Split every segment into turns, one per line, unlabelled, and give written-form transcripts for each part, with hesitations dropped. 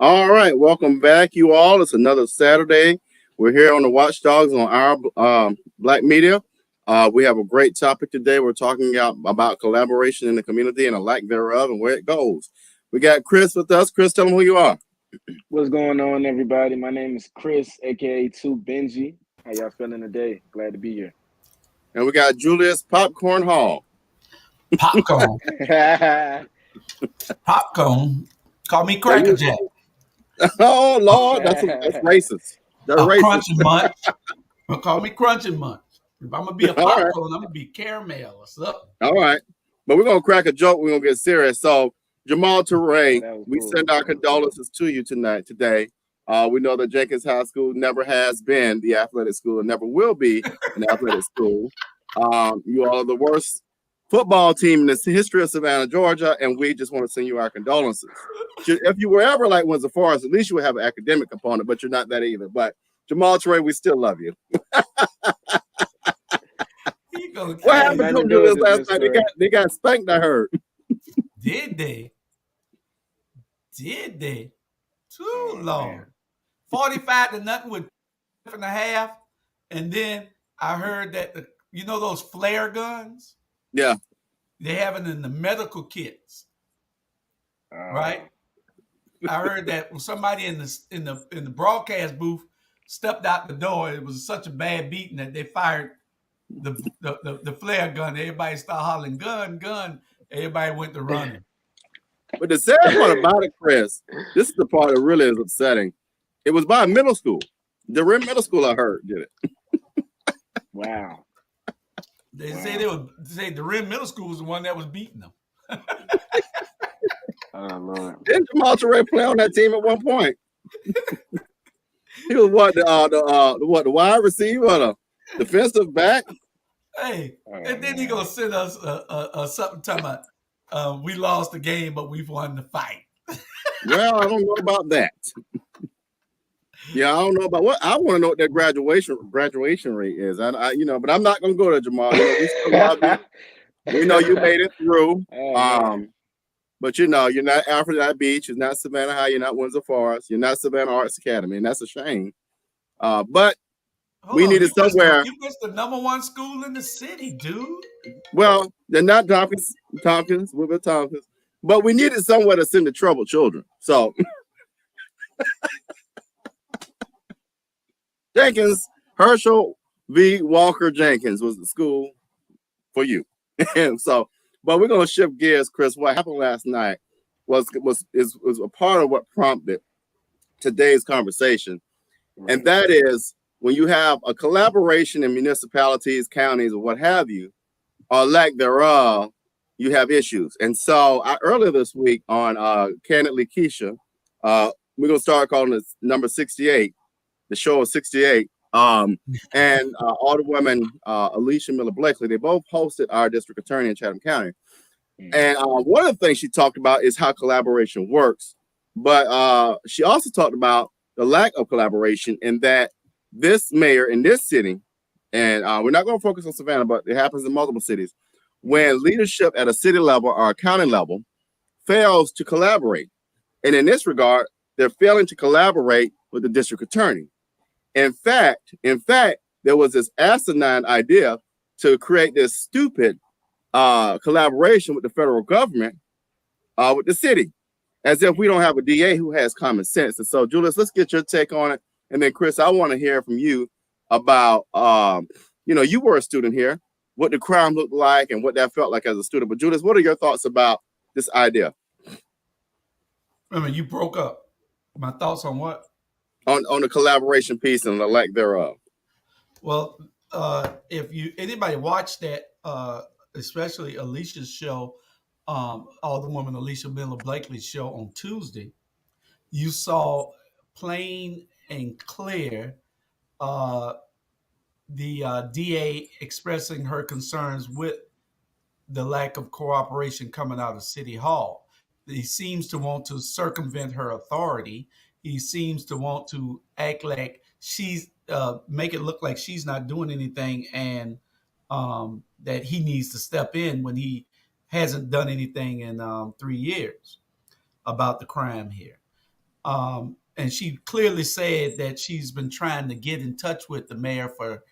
All right, welcome back, you all. It's another Saturday. We're here on the Watch Dawgs on our Black Media. We have a great topic today. We're talking about collaboration in the community and a lack thereof and where it goes. We got Chris with us. Chris, tell them who you are.
What's going on, everybody? My name is Chris, aka 2 Benji. How y'all feeling today? Glad to be here.
And we got Julius Popcorn Hall.
Popcorn.
There
Popcorn. Call me
There
Cracker
you
Jack.
Oh Lord, that's racist. That's
A
racist.
Crunching Munch. Call me Crunching Munch. If I'm gonna be a
All right.
popcorn, I'm gonna be caramel or something.
All right. But we're gonna crack a joke. We're gonna get serious. So Jamal Toure,
that was
we
cool.
send our condolences to you today. We know that Jenkins High School never has been the athletic school and never will be an athletic school. You are the worst football team in the history of Savannah, Georgia, and we just want to send you our condolences. If you were ever like Windsor Forest, at least you would have an academic component, but you're not that either. But Jamal Toure, we still love you. What happened to them Julius last night? They got spanked, I heard.
Did they? Did they? Too long.
Man.
45 to nothing with and a half. And then I heard that those flare guns?
Yeah.
They have it in the medical kits. Right? I heard that somebody in the broadcast booth stepped out the door. It was such a bad beating that they fired the flare gun. Everybody started hollering, gun, gun. Everybody went to running.
But the sad part about it, Chris, this is the part that really is upsetting. It was by a middle school. The Rim Middle School, I heard, did it.
Wow.
They say the Rim Middle School was the one that was beating them.
Oh Lord.
Didn't Jamal Toure play on that team at one point? He was what the wide receiver or the defensive back?
Hey, and then he gonna send us something talking about we lost the game, but we've won the fight.
Well, I don't know about that. Yeah, I don't know about what. I want to know what their graduation rate is. But I'm not gonna go to Jamal. We still love you. We know you made it through. But you're not Aphrodite Beach, you're not Savannah High, you're not Windsor Forest, you're not Savannah Arts Academy, and that's a shame. But we needed somewhere.
You missed the #1 school in the city, dude.
Well, they're not Tompkins, Woodville Tompkins, but we needed somewhere to send the troubled children. So Jenkins, Herschel V. Walker Jenkins was the school for you. And so, but we're gonna shift gears, Chris. What happened last night was a part of what prompted today's conversation, and that is when you have a collaboration in municipalities, counties, or what have you, or lack thereof, you have issues. And so, earlier this week on Candidly Keisha, we're gonna start calling it number 68, the show of 68. And Alderwoman Alicia Miller Blakely, they both hosted our district attorney in Chatham County. And one of the things she talked about is how collaboration works. But she also talked about the lack of collaboration in that this mayor in this city, and we're not going to focus on Savannah, but it happens in multiple cities, when leadership at a city level or a county level fails to collaborate. And in this regard, they're failing to collaborate with the district attorney. In fact, there was this asinine idea to create this stupid collaboration with the federal government, with the city, as if we don't have a DA who has common sense. And so, Julius, let's get your take on it. And then, Chris, I want to hear from you about, you were a student here, what the crime looked like and what that felt like as a student. But, Julius, what are your thoughts about this idea?
I mean, you broke up. My thoughts on what?
On the collaboration piece and the lack thereof.
Well, if anybody watched that, especially Alicia's show, Alderwoman Alicia Miller Blakely's show on Tuesday, you saw plain and clear the DA expressing her concerns with the lack of cooperation coming out of City Hall. He seems to want to circumvent her authority. He seems to want to act like she's make it look like she's not doing anything, and that he needs to step in when he hasn't done anything in 3 years about the crime here. And she clearly said that she's been trying to get in touch with the mayor for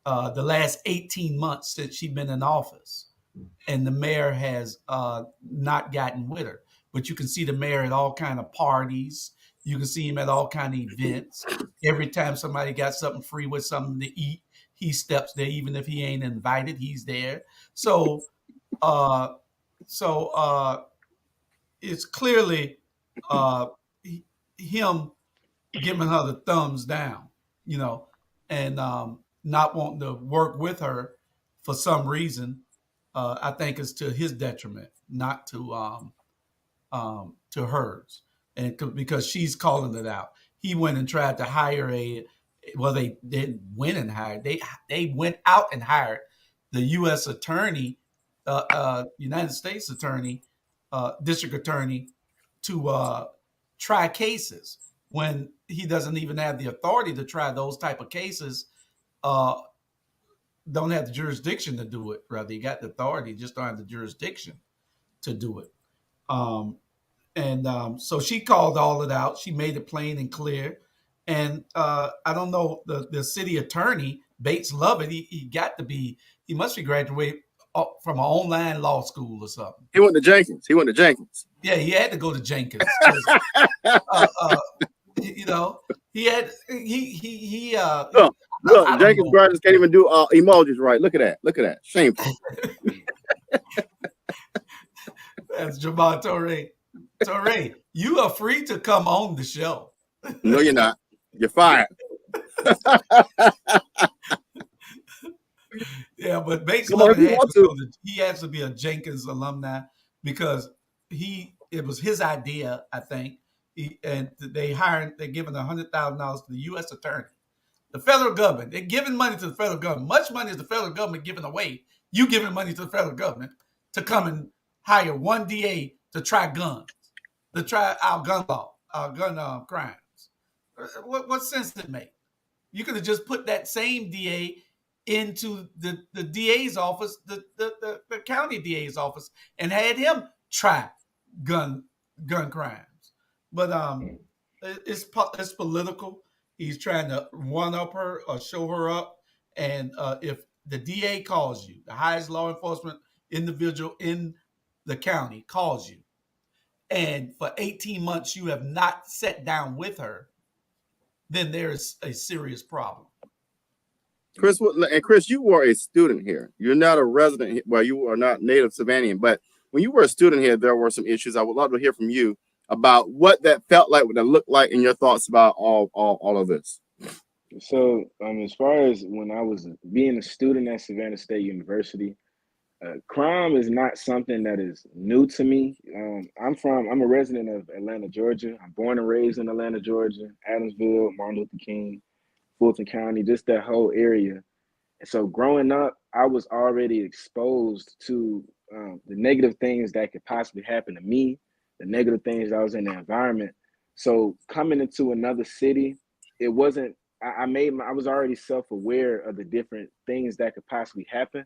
the last 18 months since she's been in office. And the mayor has not gotten with her. But you can see the mayor at all kind of parties. You can see him at all kind of events. Every time somebody got something free with something to eat, he steps there. Even if he ain't invited, he's there. So, uh, so it's clearly uh, him giving her the thumbs down, you know, and not wanting to work with her for some reason. I think is to his detriment, not to hers, and because she's calling it out. He went and tried to hire they didn't went and hired. They went out and hired the U.S. attorney, United States attorney, district attorney, to try cases when he doesn't even have the authority to try those type of cases. Uh, don't have the jurisdiction to do it. Rather, he got the authority, just don't have the jurisdiction to do it. Um, and so she called all it out. She made it plain and clear. And I don't know, the city attorney, Bates Lovett, he got to be, he must be graduated from an online law school or something.
He went to Jenkins.
Yeah, he had to go to Jenkins. 'Cause, you know, he had,
Look, Jenkins graduates can't even do emojis right. Look at that. Shameful.
That's Jamal Torre. Torre, you are free to come on the show.
No, you're not. You're fired.
Yeah, but Bates
Come on, if
Lovett
you want to.
he has to be a Jenkins alumni because it was his idea, I think. And they're giving $100,000 to the U.S. attorney, the federal government. They're giving money to the federal government. Much money is the federal government giving away. You giving money to the federal government to come and hire one DA to try guns, to try our gun law, our gun crimes. What sense did it make? You could have just put that same DA into the DA's office, the county DA's office, and had him try gun crimes. But it's political. He's trying to one up her or show her up. And if the DA calls you, the highest law enforcement individual in the county calls you, and for 18 months you have not sat down with her, then there is a serious problem.
Chris, you were a student here. You're not a resident. Well, you are not native Savannah, but when you were a student here, there were some issues. I would love to hear from you about what that felt like, what that looked like, and your thoughts about all of this.
So, as far as when I was being a student at Savannah State University, crime is not something that is new to me. I'm a resident of Atlanta, Georgia. I'm born and raised in Atlanta, Georgia, Adamsville, Martin Luther King, Fulton County, just that whole area. And so growing up, I was already exposed to the negative things that could possibly happen to me, the negative things that was in the environment. So coming into another city, it wasn't, I was already self-aware of the different things that could possibly happen.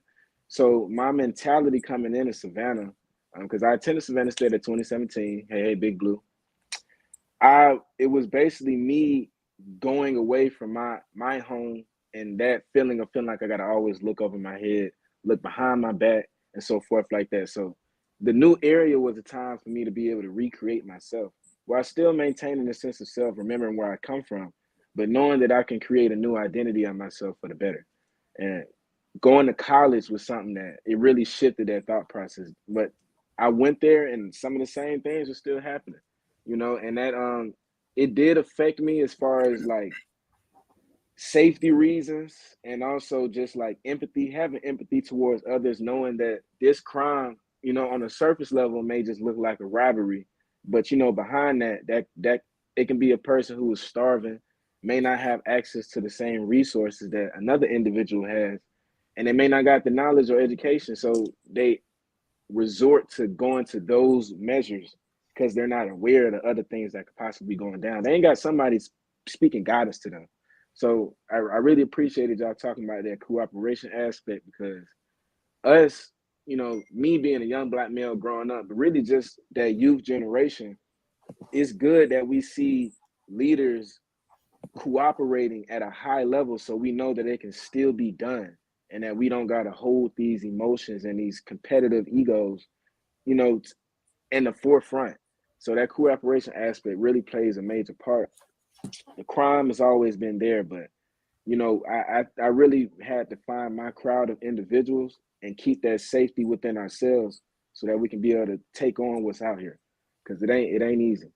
So my mentality coming into Savannah, because I attended Savannah State at 2017, hey, Big Blue. It was basically me going away from my home and that feeling of feeling like I got to always look over my head, look behind my back, and so forth like that. So the new area was a time for me to be able to recreate myself while still maintaining a sense of self, remembering where I come from, but knowing that I can create a new identity on myself for the better. And going to college was something that it really shifted that thought process. But I went there and some of the same things were still happening, and that it did affect me as far as like safety reasons and also just like empathy, having empathy towards others, knowing that this crime, on a surface level may just look like a robbery, but behind that it can be a person who is starving, may not have access to the same resources that another individual has, and they may not got the knowledge or education, so they resort to going to those measures because they're not aware of the other things that could possibly be going down. They ain't got somebody speaking guidance to them. So I really appreciated y'all talking about that cooperation aspect, because us, me being a young Black male growing up, but really just that youth generation, it's good that we see leaders cooperating at a high level so we know that it can still be done and that we don't got to hold these emotions and these competitive egos, you know, in the forefront. So that cooperation aspect really plays a major part. The crime has always been there, but I really had to find my crowd of individuals and keep that safety within ourselves so that we can be able to take on what's out here, because it ain't easy.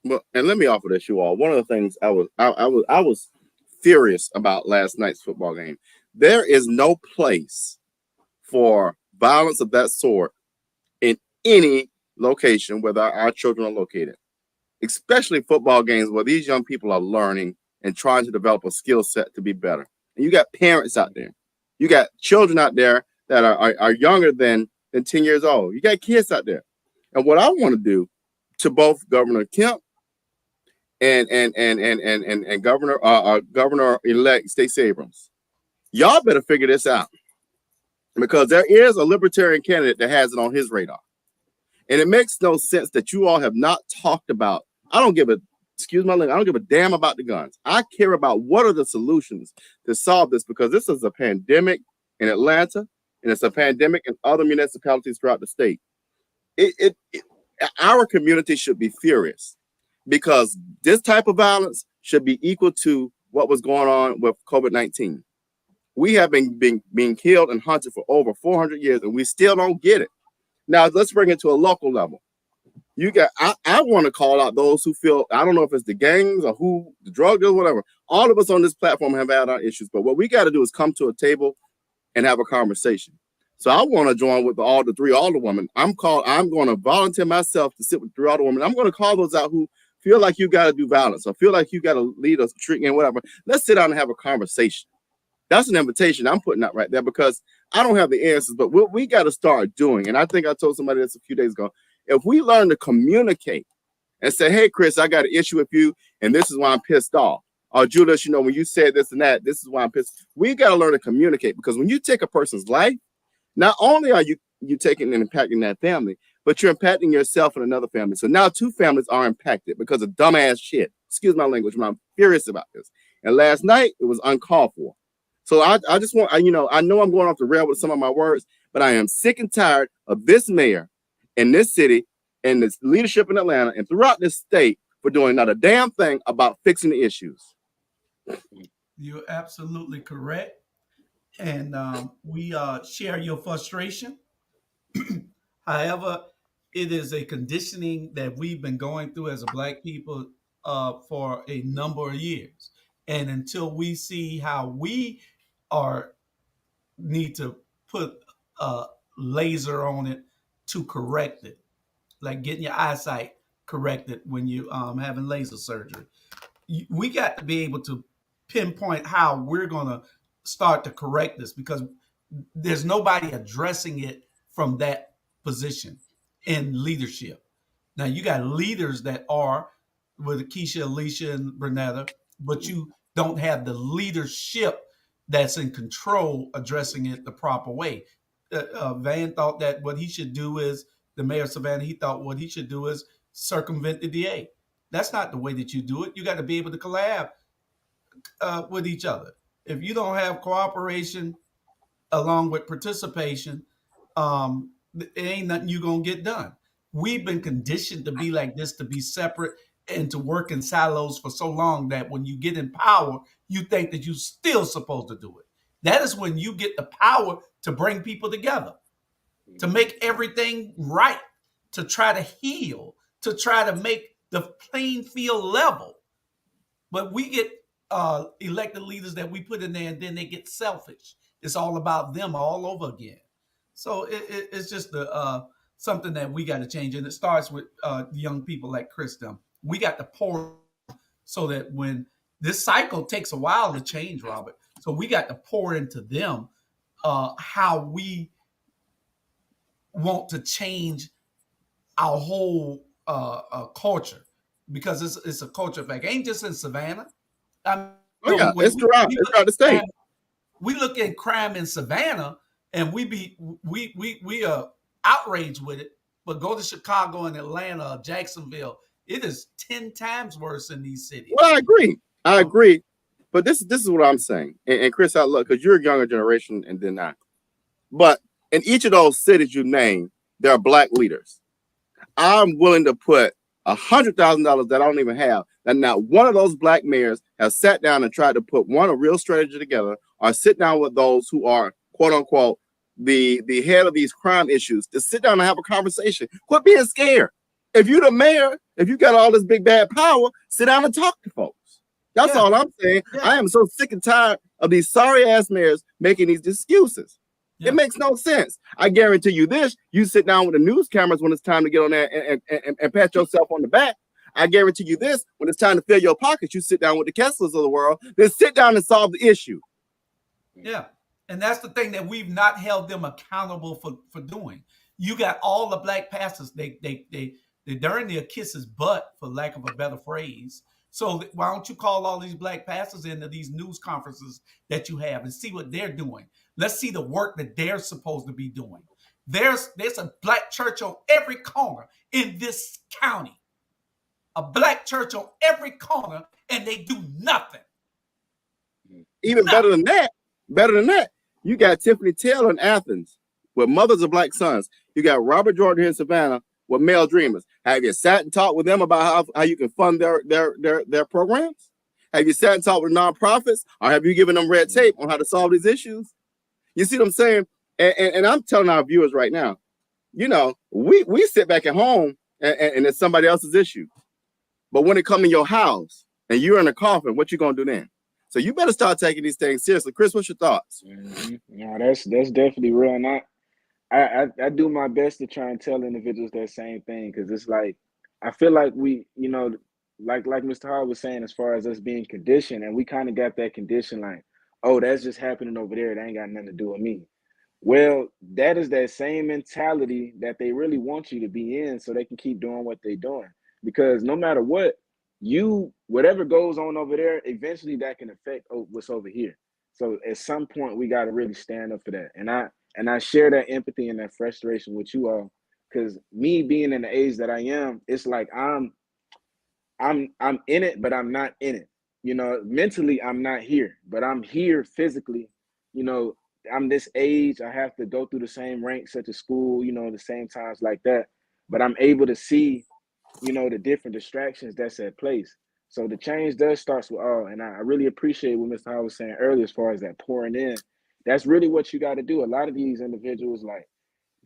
Well, and let me offer this, you all. One of the things I was furious about last night's football game. There is no place for violence of that sort in any location where our children are located, especially football games where these young people are learning and trying to develop a skill set to be better. And you got parents out there, you got children out there that are younger than 10 years old. You got kids out there. And what I want to do to both Governor Kemp and Governor elect Stacey Abrams, y'all better figure this out, because there is a libertarian candidate that has it on his radar. And it makes no sense that you all have not talked about. I don't give a damn about the guns. I care about what are the solutions to solve this, because this is a pandemic in Atlanta and it's a pandemic in other municipalities throughout the state. Our community should be furious, because this type of violence should be equal to what was going on with COVID-19. We have been being killed and hunted for over 400 years, and we still don't get it. Now, let's bring it to a local level. I want to call out those who feel, I don't know if it's the gangs or who, the drug dealers, whatever. All of us on this platform have had our issues, but what we got to do is come to a table and have a conversation. So I want to join with the three alderwomen. I'm going to volunteer myself to sit with three alderwomen. I'm going to call those out who feel like you got to do violence or feel like you got to lead us treatment, whatever. Let's sit down and have a conversation. That's an invitation I'm putting out right there, because I don't have the answers, but what we got to start doing, and I think I told somebody this a few days ago, if we learn to communicate and say, hey, Chris, I got an issue with you, and this is why I'm pissed off. Or Julius, when you said this and that, this is why I'm pissed. We got to learn to communicate, because when you take a person's life, not only are you taking and impacting that family, but you're impacting yourself and another family. So now two families are impacted because of dumbass shit. Excuse my language, but I'm furious about this. And last night, it was uncalled for. So I just want, I know I'm going off the rail with some of my words, but I am sick and tired of this mayor in this city and this leadership in Atlanta and throughout this state for doing not a damn thing about fixing the issues.
You're absolutely correct. And we share your frustration. However, it is a conditioning that we've been going through as a Black people for a number of years. And until we see how we need to put a laser on it to correct it, like getting your eyesight corrected when you having laser surgery. We got to be able to pinpoint how we're going to start to correct this, because there's nobody addressing it from that position in leadership. Now you got leaders that are with Keisha, Alicia, and Bernetta, but you don't have the leadership that's in control addressing it the proper way. Van thought that what he should do is, the mayor of Savannah, he thought what he should do is circumvent the DA. That's not the way that you do it. You got to be able to collab with each other. If you don't have cooperation along with participation, it ain't nothing you're going to get done. We've been conditioned to be like this, to be separate and to work in silos for so long that when you get in power, you think that you're still supposed to do it. That is when you get the power to bring people together, to make everything right, to try to heal, to try to make the playing field level. But we get elected leaders that we put in there, and then they get selfish. It's all about them all over again. So it's just something that we got to change, and it starts with young people like Chris. We got to pour, so that when this cycle takes a while to change, Robert. So we got to pour into them how we want to change our whole culture, because it's a culture effect. It ain't just in Savannah.
It's throughout the state.
We look at crime in Savannah and we are outraged with it, but go to Chicago and Atlanta or Jacksonville, It is 10 times worse in these cities.
Well, I agree. But this is what I'm saying. And Chris, I look, because you're a younger generation and then I. But in each of those cities you named, there are black leaders. I'm willing to put $100,000 that I don't even have, that not one of those black mayors has sat down and tried to put a real strategy together, or sit down with those who are quote unquote the head of these crime issues to sit down and have a conversation. Quit being scared. If you're the mayor, if you got all this big bad power, sit down and talk to folks. That's all I'm saying. I am so sick and tired of these sorry ass mayors making these excuses. It makes no sense. I guarantee you this. You sit down with the news cameras when it's time to get on there and pat yourself on the back. I guarantee you this. When it's time to fill your pockets, you sit down with the Kesslers of the world. Then sit down and solve the issue.
Yeah. And that's the thing that we've not held them accountable for doing. You got all the black pastors. They darn near kiss his butt, for lack of a better phrase. So why don't you call all these black pastors into these news conferences that you have and see what they're doing? Let's see the work that they're supposed to be doing. There's a black church on every corner in this county. A black church on every corner, and they do nothing.
Even better than that, you got Tiffany Taylor in Athens with Mothers of Black Sons. You got Robert Jordan here in Savannah with Male Dreamers. Have you sat and talked with them about how you can fund their programs? Have you sat and talked with nonprofits, or have you given them red tape on how to solve these issues? You see what I'm saying? And I'm telling our viewers right now, we sit back at home and it's somebody else's issue. But when it comes in your house and you're in a coffin, what you gonna do then? So you better start taking these things seriously. Chris, what's your thoughts?
Mm-hmm. No, that's definitely real. And I do my best to try and tell individuals that same thing, because it's like, I feel like we, like Mr. Hall was saying, as far as us being conditioned, and we kind of got that condition like, oh, that's just happening over there. It ain't got nothing to do with me. Well, that is that same mentality that they really want you to be in, so they can keep doing what they're doing. Because no matter what, whatever goes on over there, eventually that can affect what's over here. So at some point, we got to really stand up for that. And I share that empathy and that frustration with you all, because me being in the age that I am, it's like I'm in it, but I'm not in it. Mentally, I'm not here, but I'm here physically. I'm this age. I have to go through the same ranks such as school, the same times like that. But I'm able to see, the different distractions that's at place. So the change does starts with all. And I really appreciate what Mr. Howard was saying earlier, as far as that pouring in. That's really what you got to do. A lot of these individuals, like,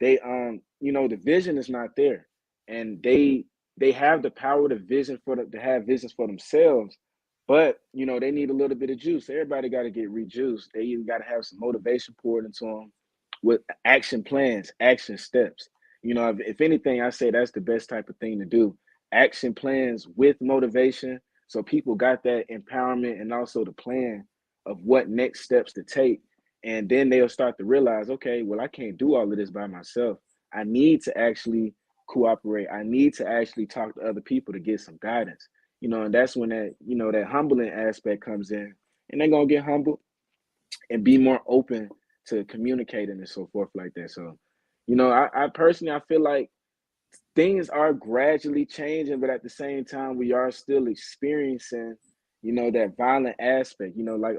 they the vision is not there, and they have the power to have visions for themselves, but they need a little bit of juice. Everybody got to get rejuiced. They even got to have some motivation poured into them with action plans, action steps. If anything, I say that's the best type of thing to do. Action plans with motivation, so people got that empowerment and also the plan of what next steps to take. And then they'll start to realize, okay, well, I can't do all of this by myself. I need to actually cooperate. I need to actually talk to other people to get some guidance. And that's when that humbling aspect comes in, and they're gonna get humble and be more open to communicating and so forth like that. So, I personally, I feel like things are gradually changing, but at the same time, we are still experiencing, that violent aspect. Like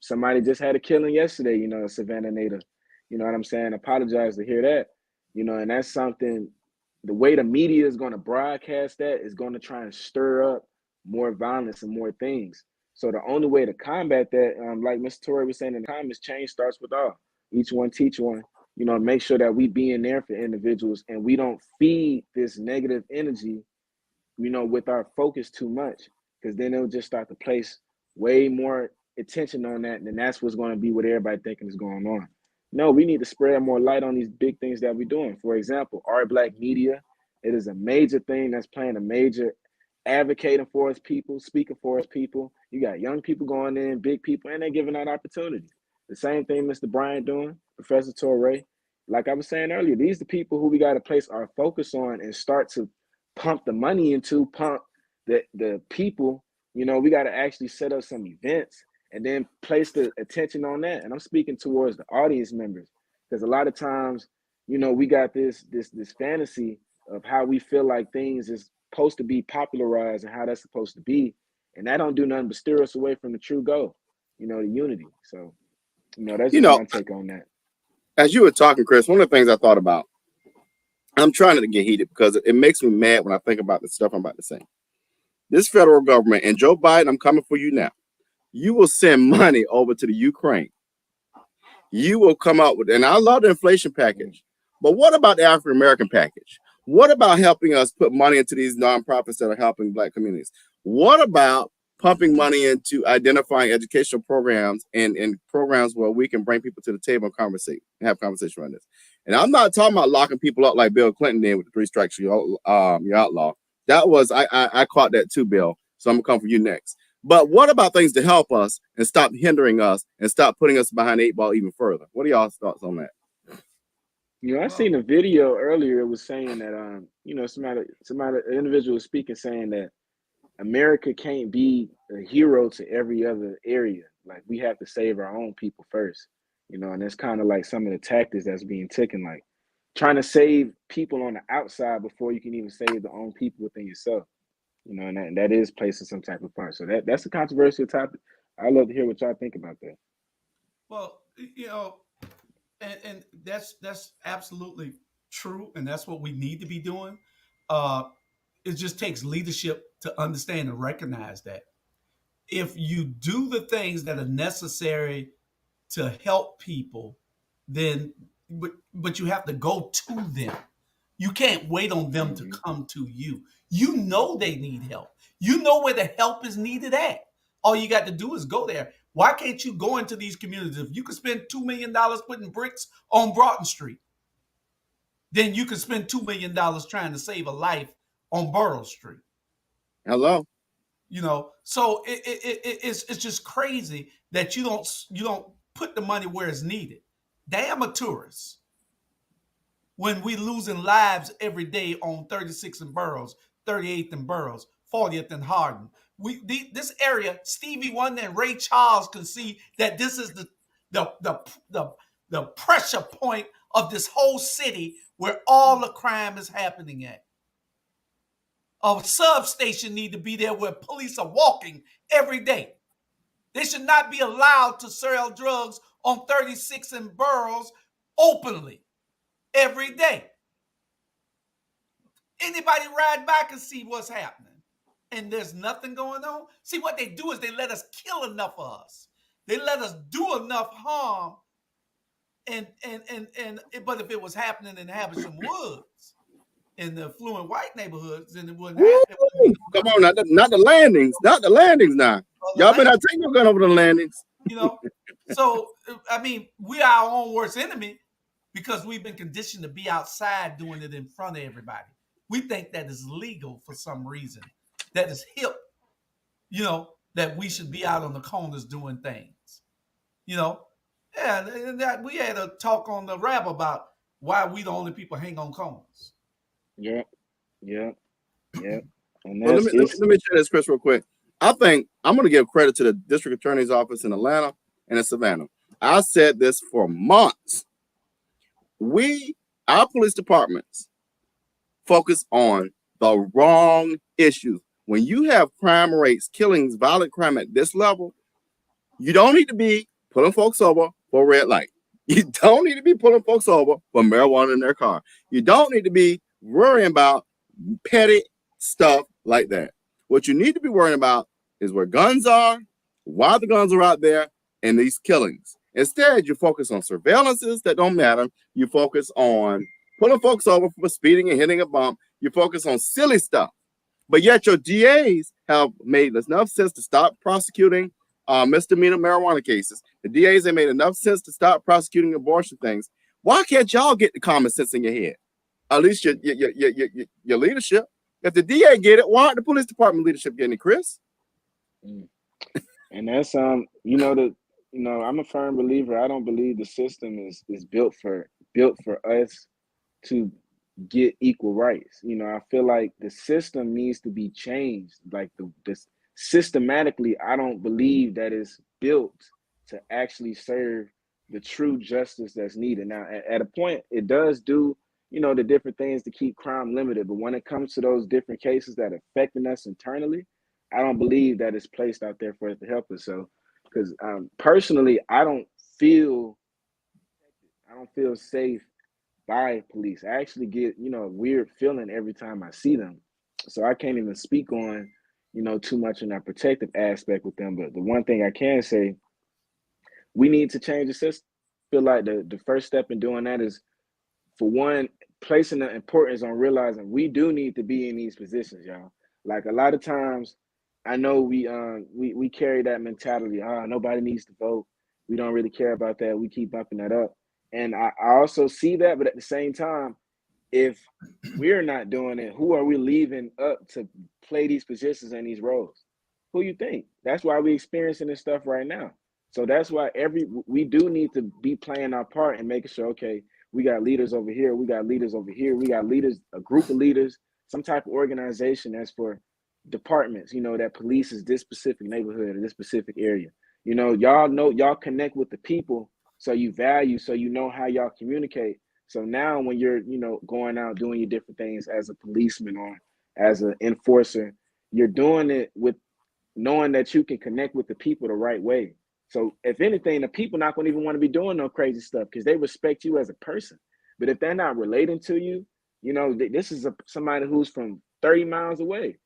somebody just had a killing yesterday, a Savannah native. You know what I'm saying? Apologize to hear that. And that's something, the way the media is going to broadcast that is going to try and stir up more violence and more things. So the only way to combat that, like Mr. Torrey was saying in the comments, change starts with all. Each one teach one. Make sure that we be in there for individuals, and we don't feed this negative energy, with our focus too much, because then it'll just start to place way more attention on that, and then that's what's going to be what everybody thinking is going on. No, we need to spread more light on these big things that we're doing. For example, our Black media, it is a major thing that's playing a major advocating for its people, speaking for its people. You got young people going in, big people, and they're giving out opportunity. The same thing Mr. Bryant doing, Professor Torrey. Like I was saying earlier, these are the people who we got to place our focus on and start to pump the money into, pump the people. We got to actually set up some events and then place the attention on that. And I'm speaking towards the audience members, because a lot of times, we got this fantasy of how we feel like things is supposed to be popularized and how that's supposed to be, and that don't do nothing but steer us away from the true goal, the unity. So, that's
You
just
know,
my take on that.
as you were talking, Chris, one of the things I thought about, I'm trying not to get heated because it makes me mad when I think about the stuff I'm about to say. This federal government, and Joe Biden, I'm coming for you now. You will send money over to the Ukraine. You will come up with, and I love the inflation package, but what about the African American package? What about helping us put money into these nonprofits that are helping Black communities? What about pumping money into identifying educational programs and programs where we can bring people to the table and conversate and have conversation around this? And I'm not talking about locking people up like Bill Clinton did with the 3 strikes you outlaw. That was I caught that too, Bill. So I'm gonna come for you next. But what about things to help us and stop hindering us and stop putting us behind the 8 ball even further? What are y'all's thoughts on that?
I seen a video earlier. It was saying that somebody an individual was speaking, saying that America can't be a hero to every other area. Like, we have to save our own people first, and that's kind of like some of the tactics that's being taken, like trying to save people on the outside before you can even save the own people within yourself. And that is placing some type of part. So that's a controversial topic. I'd love to hear what y'all think about that.
Well, and that's absolutely true, and that's what we need to be doing. It just takes leadership to understand and recognize that if you do the things that are necessary to help people, then but you have to go to them. You can't wait on them to come to you. You know they need help. You know where the help is needed at. All you got to do is go there. Why can't you go into these communities? If you could spend $2 million putting bricks on Broughton Street, then you could spend $2 million trying to save a life on Borough Street.
Hello.
So it's just crazy that you don't put the money where it's needed. Damn a tourist. When we losing lives every day on 36th and Burroughs, 38th and Burroughs, 40th and Hardin. This area, Stevie Wonder and Ray Charles can see that this is the pressure point of this whole city where all the crime is happening at. A substation need to be there where police are walking every day. They should not be allowed to sell drugs on 36 and Burroughs openly every day. Anybody ride by can see what's happening. And there's nothing going on. See, what they do is they let us kill enough of us. They let us do enough harm. But if it was happening in Havisham Woods, in the affluent white neighborhoods, then it wouldn't happen.
Come on, not the landings now. Y'all better not take your gun over the landings.
So I mean, we are our own worst enemy because we've been conditioned to be outside doing it in front of everybody. We think that is legal for some reason. That is hip, that we should be out on the corners doing things. And that we had a talk on the rap about why we the only people hang on corners.
Yeah. And
well, let me share this, Chris, real quick. I think I'm going to give credit to the district attorney's office in Atlanta and in Savannah. I said this for months. Our police departments focus on the wrong issues. When you have crime rates, killings, violent crime at this level, you don't need to be pulling folks over for a red light. You don't need to be pulling folks over for marijuana in their car. You don't need to be worrying about petty stuff like that. What you need to be worrying about is where guns are, why the guns are out there, and these killings. Instead, you focus on surveillances that don't matter. You focus on pulling folks over for speeding and hitting a bump. You focus on silly stuff. But yet your DAs have made enough sense to stop prosecuting misdemeanor marijuana cases. The DAs have made enough sense to stop prosecuting abortion things. Why can't y'all get the common sense in your head? At least your leadership. If the DA get it, why aren't the police department leadership getting it, Chris?
And that's I'm a firm believer. I don't believe the system is built for us to get equal rights. I feel like the system needs to be changed. Like this systematically, I don't believe that it's built to actually serve the true justice that's needed. Now, at a point, it does do the different things to keep crime limited. But when it comes to those different cases that are affecting us internally, I don't believe that it's placed out there for us to help us. So, because personally, feel I don't feel safe by police. I actually get, a weird feeling every time I see them. So I can't even speak on, too much in that protective aspect with them. But the one thing I can say, we need to change the system. I feel like the first step in doing that is, for one, placing the importance on realizing we do need to be in these positions, y'all. Like a lot of times, I know we carry that mentality. Nobody needs to vote. We don't really care about that. We keep bumping that up, and I also see that. But at the same time, if we're not doing it, who are we leaving up to play these positions and these roles? Who you think? That's why we're experiencing this stuff right now. So that's why we do need to be playing our part and making sure, okay, we got leaders over here, we got leaders over here, we got leaders, a group of leaders, some type of organization that's for departments, that polices this specific neighborhood or this specific area. Y'all connect with the people, so you value, so you know how y'all communicate. So now when you're, going out doing your different things as a policeman or as an enforcer, you're doing it with knowing that you can connect with the people the right way. So if anything, the people not going to even want to be doing no crazy stuff because they respect you as a person. But if they're not relating to you, this is somebody who's from 30 miles away.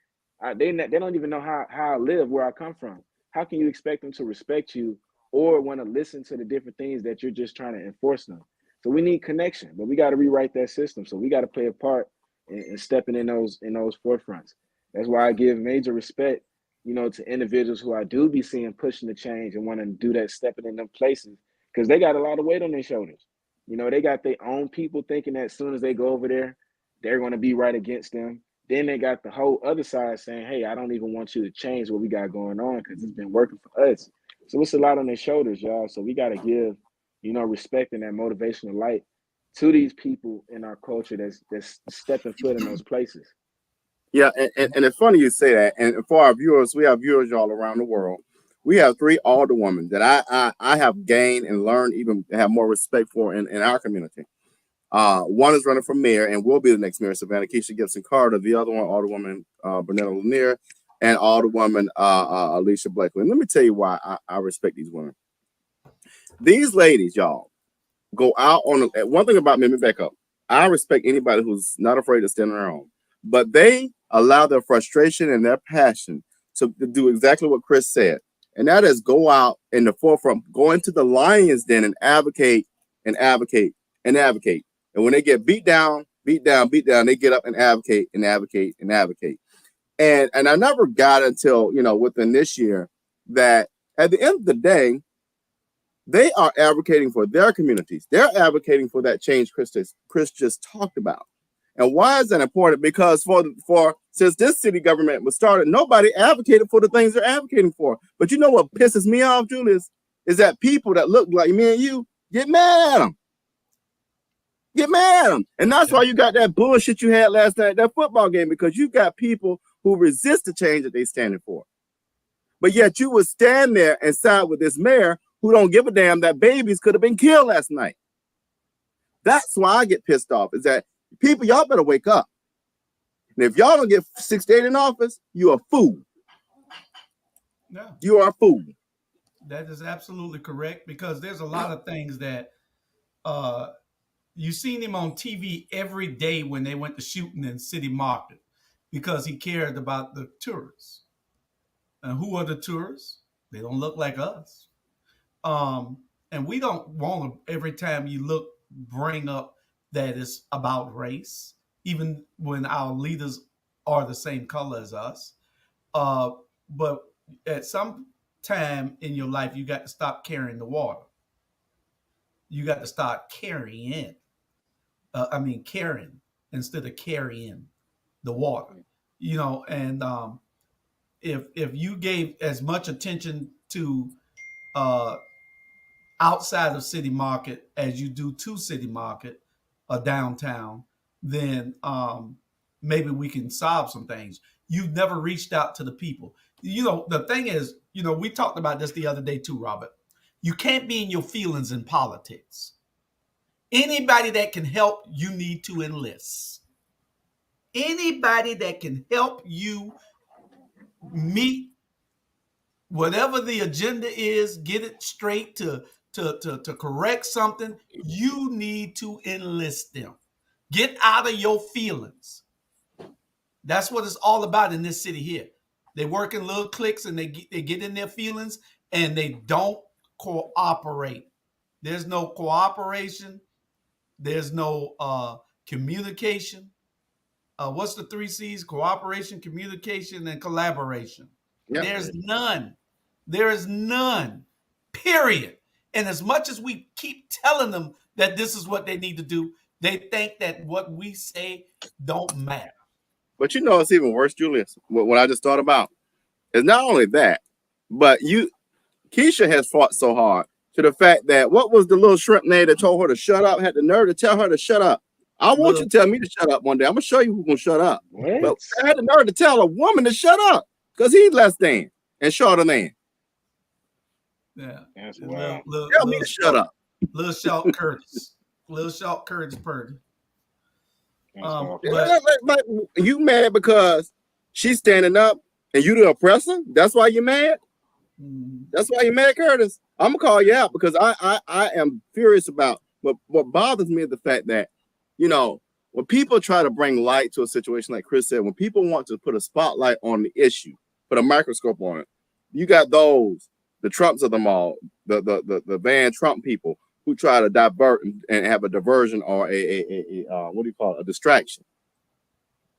They don't even know how I live, where I come from. How can you expect them to respect you or want to listen to the different things that you're just trying to enforce them? So we need connection, but we got to rewrite that system. So we got to play a part in stepping in those forefronts. That's why I give major respect, to individuals who I do be seeing pushing the change and want to do that, stepping in them places, because they got a lot of weight on their shoulders. They got their own people thinking that as soon as they go over there, they're going to be right against them. Then they got the whole other side saying, hey, I don't even want you to change what we got going on because it's been working for us. So it's a lot on their shoulders, y'all. So we got to give, respect and that motivational light to these people in our culture that's stepping foot in those places.
Yeah, and it's funny you say that. And for our viewers, we have viewers all around the world. We have 3 alderwomen that I have gained and learned, even have more respect for in our community. One is running for mayor and will be the next mayor of Savannah, Keisha Gibson Carter. The other one, Alderwoman Bernetta Lanier, and Alderwoman Alicia Blakely. And let me tell you why I respect these women. These ladies, y'all, go out on one thing about me. Let me back up. I respect anybody who's not afraid to stand on their own, but they allow their frustration and their passion to do exactly what Chris said, and that is go out in the forefront, go into the lion's den and advocate and advocate and advocate. And when they get beat down, they get up and advocate and advocate and advocate. And I never got until, within this year, that at the end of the day, they are advocating for their communities. They're advocating for that change Chris just talked about. And why is that important? Because since this city government was started, nobody advocated for the things they're advocating for. But you know what pisses me off, Julius, is that people that look like me and you get mad at them. Get mad at them. And that's why you got that bullshit you had last night, that football game, because you got people who resist the change that they're standing for. But yet you would stand there and side with this mayor who don't give a damn that babies could have been killed last night. That's why I get pissed off, is that people, y'all better wake up. And if y'all don't get 68 in office, you're a fool.
Yeah.
You are a fool.
That is absolutely correct, because there's a lot of things that you seen him on TV every day when they went to shooting in City Market, because he cared about the tourists. And who are the tourists? They don't look like us. And we don't want to, every time you look, bring up that it's about race, even when our leaders are the same color as us. But at some time in your life, you got to stop carrying the water. You got to start carrying. Carrying instead of carrying the water. And if you gave as much attention to outside of City Market as you do to City Market or downtown, then maybe we can solve some things. You've never reached out to the people. The thing is, we talked about this the other day too, Robert. You can't be in your feelings in politics. Anybody that can help, you need to enlist. Anybody that can help you meet whatever the agenda is, get it straight to correct something, you need to enlist them. Get out of your feelings. That's what it's all about in this city here. They work in little cliques and they get in their feelings and they don't cooperate. There's no cooperation. There's no communication. What's the three C's? Cooperation, communication, and collaboration.
Yep.
There's none. There is none. Period. And as much as we keep telling them that this is what they need to do, they think that what we say don't matter.
But you know, it's even worse, Julius. What I just thought about is not only that, but Keisha has fought so hard to the fact that what was the little shrimp name that told her to shut up, had the nerve to tell her to shut up. I want you to tell me to shut up one day. I'm gonna show you who's gonna shut up.
What?
But I had the nerve to tell a woman to shut up because he's less than and shorter than.
Yeah.
That's
Little,
wild.
Tell me to shut up.
Little Short Curtis. Little Short Curtis Purdy.
That's wild.
But
You mad because she's standing up and you the oppressor? That's why you're mad? That's why you're mad, Curtis? I'm gonna call you out because I am furious about what bothers me is the fact that, you know, when people try to bring light to a situation, like Chris said, when people want to put a spotlight on the issue, put a microscope on it, you got the Trumps of them all, the Van Trump people who try to divert and have a diversion or a what do you call it, a distraction.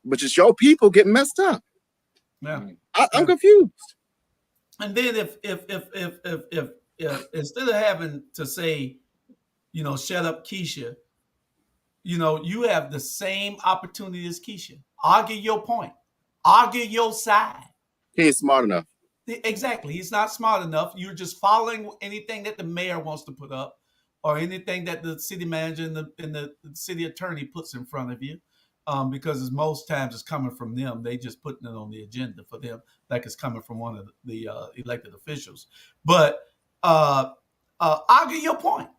But just your people get messed up.
yeah.
I'm confused.
And then if instead of having to say, you know, shut up, Keisha, you know, you have the same opportunity as Keisha. Argue your point. Argue your side.
He ain't smart enough.
Exactly. He's not smart enough. You're just following anything that the mayor wants to put up or anything that the city manager and the city attorney puts in front of you. Because most times it's coming from them. They just putting it on the agenda for them, like it's coming from one of the elected officials. But argue your point.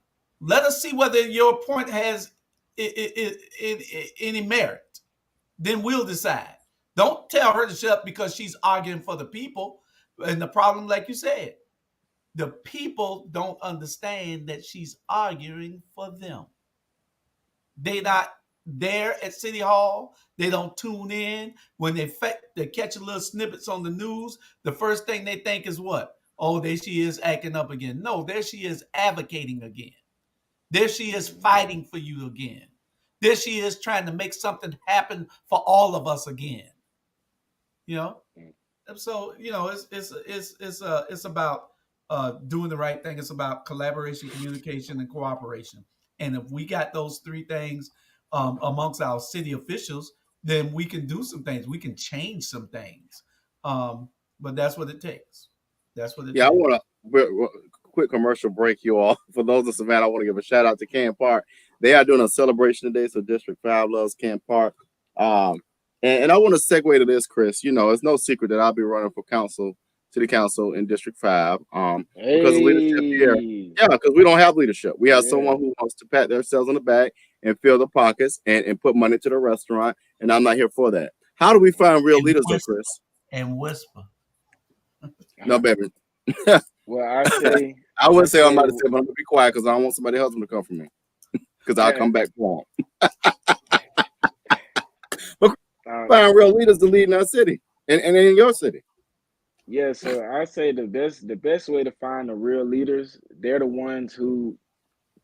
Let us see whether your point has any merit. Then we'll decide. Don't tell her to shut up because she's arguing for the people. And the problem, like you said, the people don't understand that she's arguing for them. They not there at City Hall. They don't tune in. When they catch a little snippets on the news, the first thing they think is what? Oh, there she is acting up again. No, there she is advocating again. There she is fighting for you again. There she is trying to make something happen for all of us again. You know? So, you know, it's about doing the right thing. It's about collaboration, communication, and cooperation. And if we got those three things amongst our city officials, then we can do some things. We can change some things. But that's what it takes. That's what it takes.
I want to quick commercial break, you all. For those in Savannah, I want to give a shout out to Camp Park. They are doing a celebration today, so District 5 loves Camp Park. And I want to segue to this, Chris. You know, it's no secret that I'll be running for city council in District 5. Because of leadership here. Yeah, because we don't have leadership. We have someone who wants to pat themselves on the back and fill the pockets and put money to the restaurant. And I'm not here for that. How do we find real leaders, though, Chris?
And whisper.
No, baby.
Well, I
wouldn't say I'm about to say, but I'm gonna be quiet because I don't want somebody else to come for me. Because I'll come back for them. But find real leaders to lead in our city and in your city.
Yeah, so I say the best way to find the real leaders, they're the ones who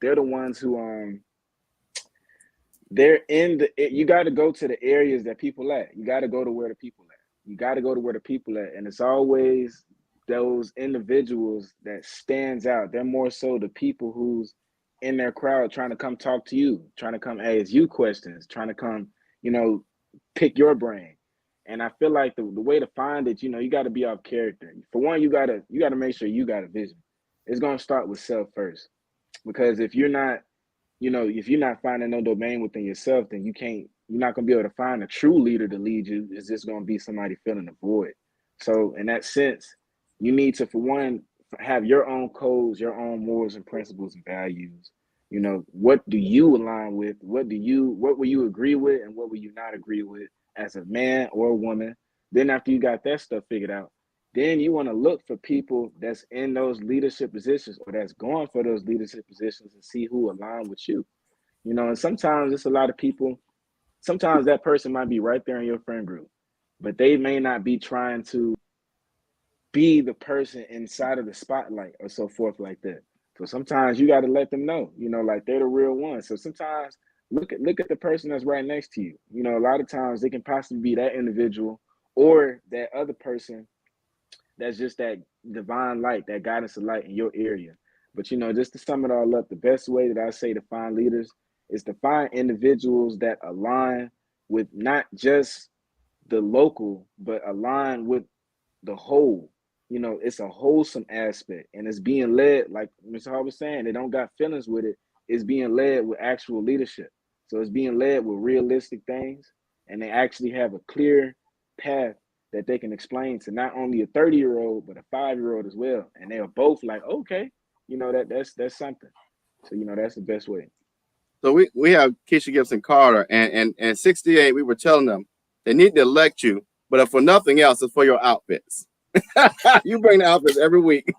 you got to go to the areas that people at. You got to go to where the people at. And it's always those individuals that stands out. They're more so the people who's in their crowd trying to come talk to you, trying to come ask you questions, trying to come, pick your brain. And I feel like the way to find it, you got to be off character. For one, you got to make sure you got a vision. It's going to start with self first. Because if you're not finding no domain within yourself, then you're not going to be able to find a true leader to lead you. It's just going to be somebody filling the void. So in that sense, you need to, for one, have your own codes, your own morals and principles and values. You know, what do you align with? What will you agree with, and what will you not agree with as a man or a woman? Then after you got that stuff figured out, then you want to look for people that's in those leadership positions or that's going for those leadership positions and see who align with you. You know, and sometimes it's a lot of people. Sometimes that person might be right there in your friend group, but they may not be trying to be the person inside of the spotlight or so forth like that. So sometimes you got to let them know, you know, like they're the real one. So sometimes look at the person that's right next to you. You know, a lot of times they can possibly be that individual or that other person that's just that divine light, that guidance of light in your area. But you know, just to sum it all up, the best way that I say to find leaders is to find individuals that align with not just the local, but align with the whole. You know, it's a wholesome aspect, and it's being led, like Mr. Hart was saying, they don't got feelings with it. It's being led with actual leadership. So it's being led with realistic things, and they actually have a clear path that they can explain to not only a 30-year-old, but a 5-year-old as well. And they are both like, okay, you know, that's something. So, you know, that's the best way.
So we have Keisha Gibson Carter and 68. We were telling them they need to elect you, but if for nothing else, it's for your outfits. You bring the outfits every week.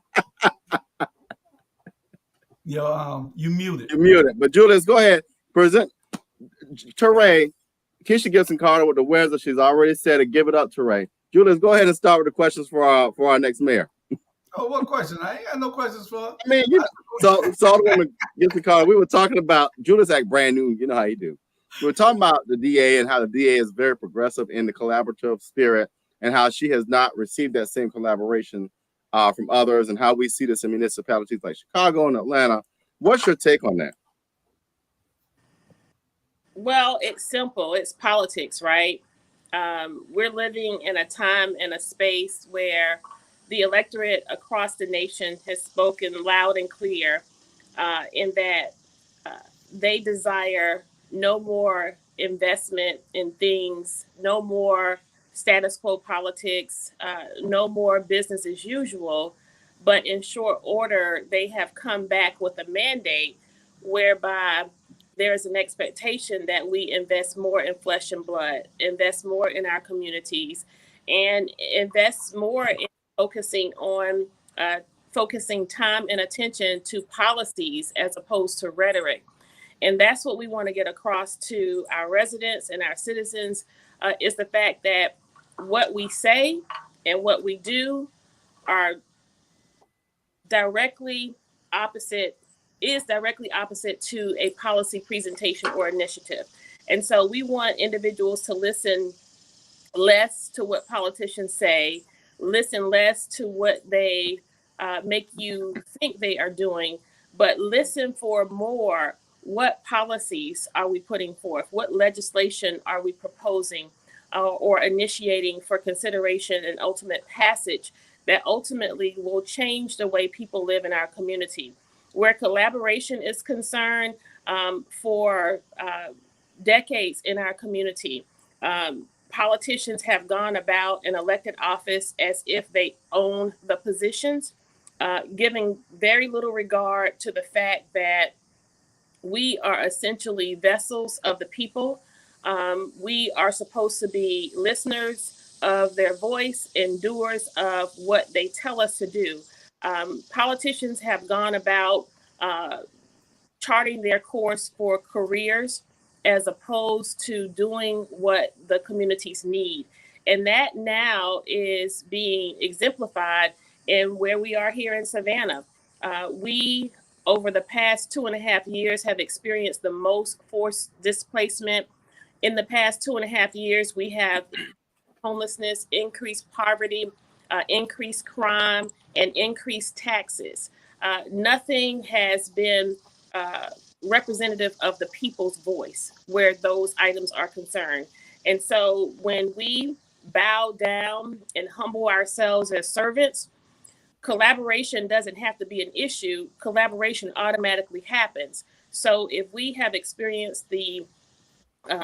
You muted.
You muted. But Julius, go ahead. Present Teray, Keisha Gibson Carter with the Windsor. She's already said it. Give it up, Teray. Julius, go ahead and start with the questions for our next mayor.
Oh, what question? I ain't got no questions for her.
I mean, so Alderwoman Gibson Carter, we were talking about Julius act brand new. You know how you do. We were talking about the DA and how the DA is very progressive in the collaborative spirit and how she has not received that same collaboration from others and how we see this in municipalities like Chicago and Atlanta. What's your take on that?
Well, it's simple. It's politics, right? We're living in a time and a space where the electorate across the nation has spoken loud and clear in that they desire no more investment in things, no more status quo politics, no more business as usual. But in short order, they have come back with a mandate whereby there's an expectation that we invest more in flesh and blood, invest more in our communities, and invest more in focusing time and attention to policies as opposed to rhetoric. And that's what we want to get across to our residents and our citizens is the fact that what we say and what we do are directly opposite to a policy presentation or initiative. And so we want individuals to listen less to what politicians say, listen less to what they make you think they are doing, but listen for more. What policies are we putting forth? What legislation are we proposing or initiating for consideration and ultimate passage that ultimately will change the way people live in our community? Where collaboration is concerned, for decades in our community, politicians have gone about an elected office as if they own the positions, giving very little regard to the fact that we are essentially vessels of the people. We are supposed to be listeners of their voice and doers of what they tell us to do. Politicians have gone about charting their course for careers as opposed to doing what the communities need. And that now is being exemplified in where we are here in Savannah. We, over the past 2.5 years, have experienced the most forced displacement. In the past 2.5 years, we have homelessness, increased poverty, increased crime, and increased taxes. Nothing has been representative of the people's voice where those items are concerned. And so when we bow down and humble ourselves as servants, collaboration doesn't have to be an issue. Collaboration automatically happens. So if we have experienced the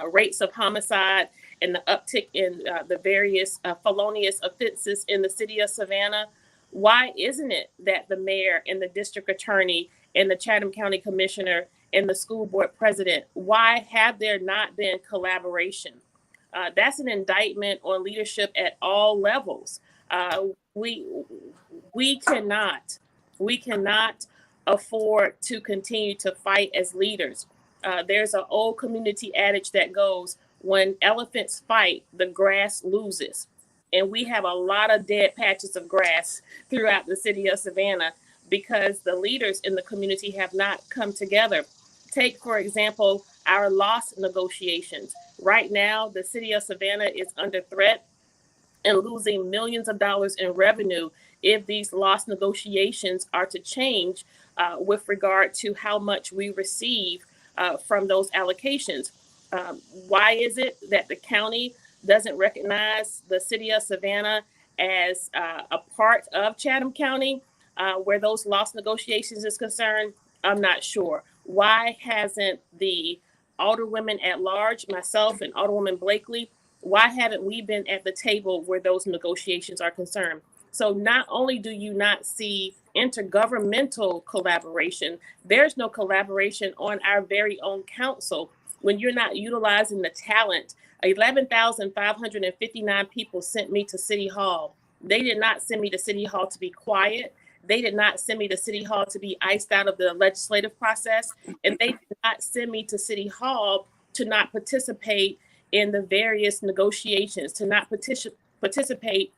rates of homicide and the uptick in the various felonious offenses in the city of Savannah, why isn't it that the mayor and the district attorney and the Chatham County commissioner and the school board president. Why have there not been collaboration? That's an indictment on leadership at all levels. We cannot afford to continue to fight as leaders. There's an old community adage that goes, when elephants fight, the grass loses. And we have a lot of dead patches of grass throughout the city of Savannah because the leaders in the community have not come together. Take, for example, our loss negotiations. Right now, the city of Savannah is under threat and losing millions of dollars in revenue if these loss negotiations are to change with regard to how much we receive from those allocations. Why is it that the county doesn't recognize the city of Savannah as a part of Chatham County where those loss negotiations is concerned? I'm not sure. Why hasn't the alderwomen at large, myself and Alderwoman Blakely, why haven't we been at the table where those negotiations are concerned? So not only do you not see intergovernmental collaboration, there's no collaboration on our very own council when you're not utilizing the talent. 11,559 people sent me to City Hall. They did not send me to City Hall to be quiet. They did not send me to City Hall to be iced out of the legislative process. And they did not send me to City Hall to not participate in the various negotiations, to not participate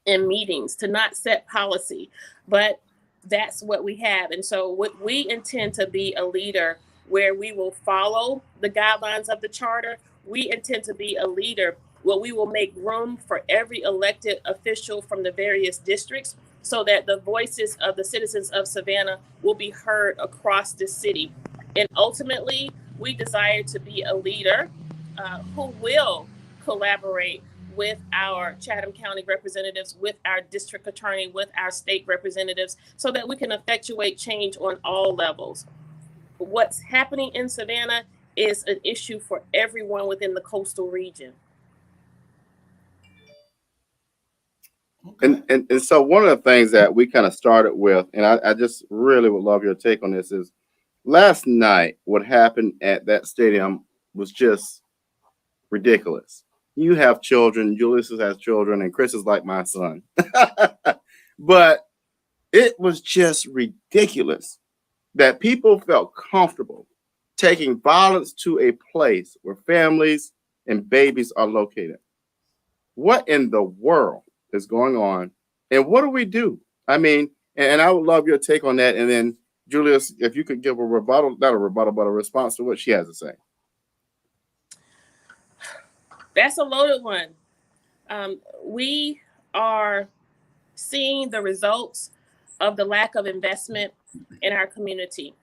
in meetings, to not set policy. But that's what we have. And so we intend to be a leader where we will follow the guidelines of the charter. We intend to be a leader where we will make room for every elected official from the various districts so that the voices of the citizens of Savannah will be heard across the city. And ultimately, we desire to be a leader who will collaborate with our Chatham County representatives, with our district attorney, with our state representatives, so that we can effectuate change on all levels. What's happening in Savannah is an issue for everyone within the coastal region.
Okay. And so one of the things that we kind of started with, and I just really would love your take on this, is last night, what happened at that stadium was just ridiculous. You have children, Julius has children, and Chris is like my son. But it was just ridiculous that people felt comfortable taking violence to a place where families and babies are located. What in the world is going on? And what do we do? I mean, and I would love your take on that. And then, Julius, if you could give a rebuttal, not a rebuttal, but a response to what she has to say.
That's a loaded one. We are seeing the results of the lack of investment in our community.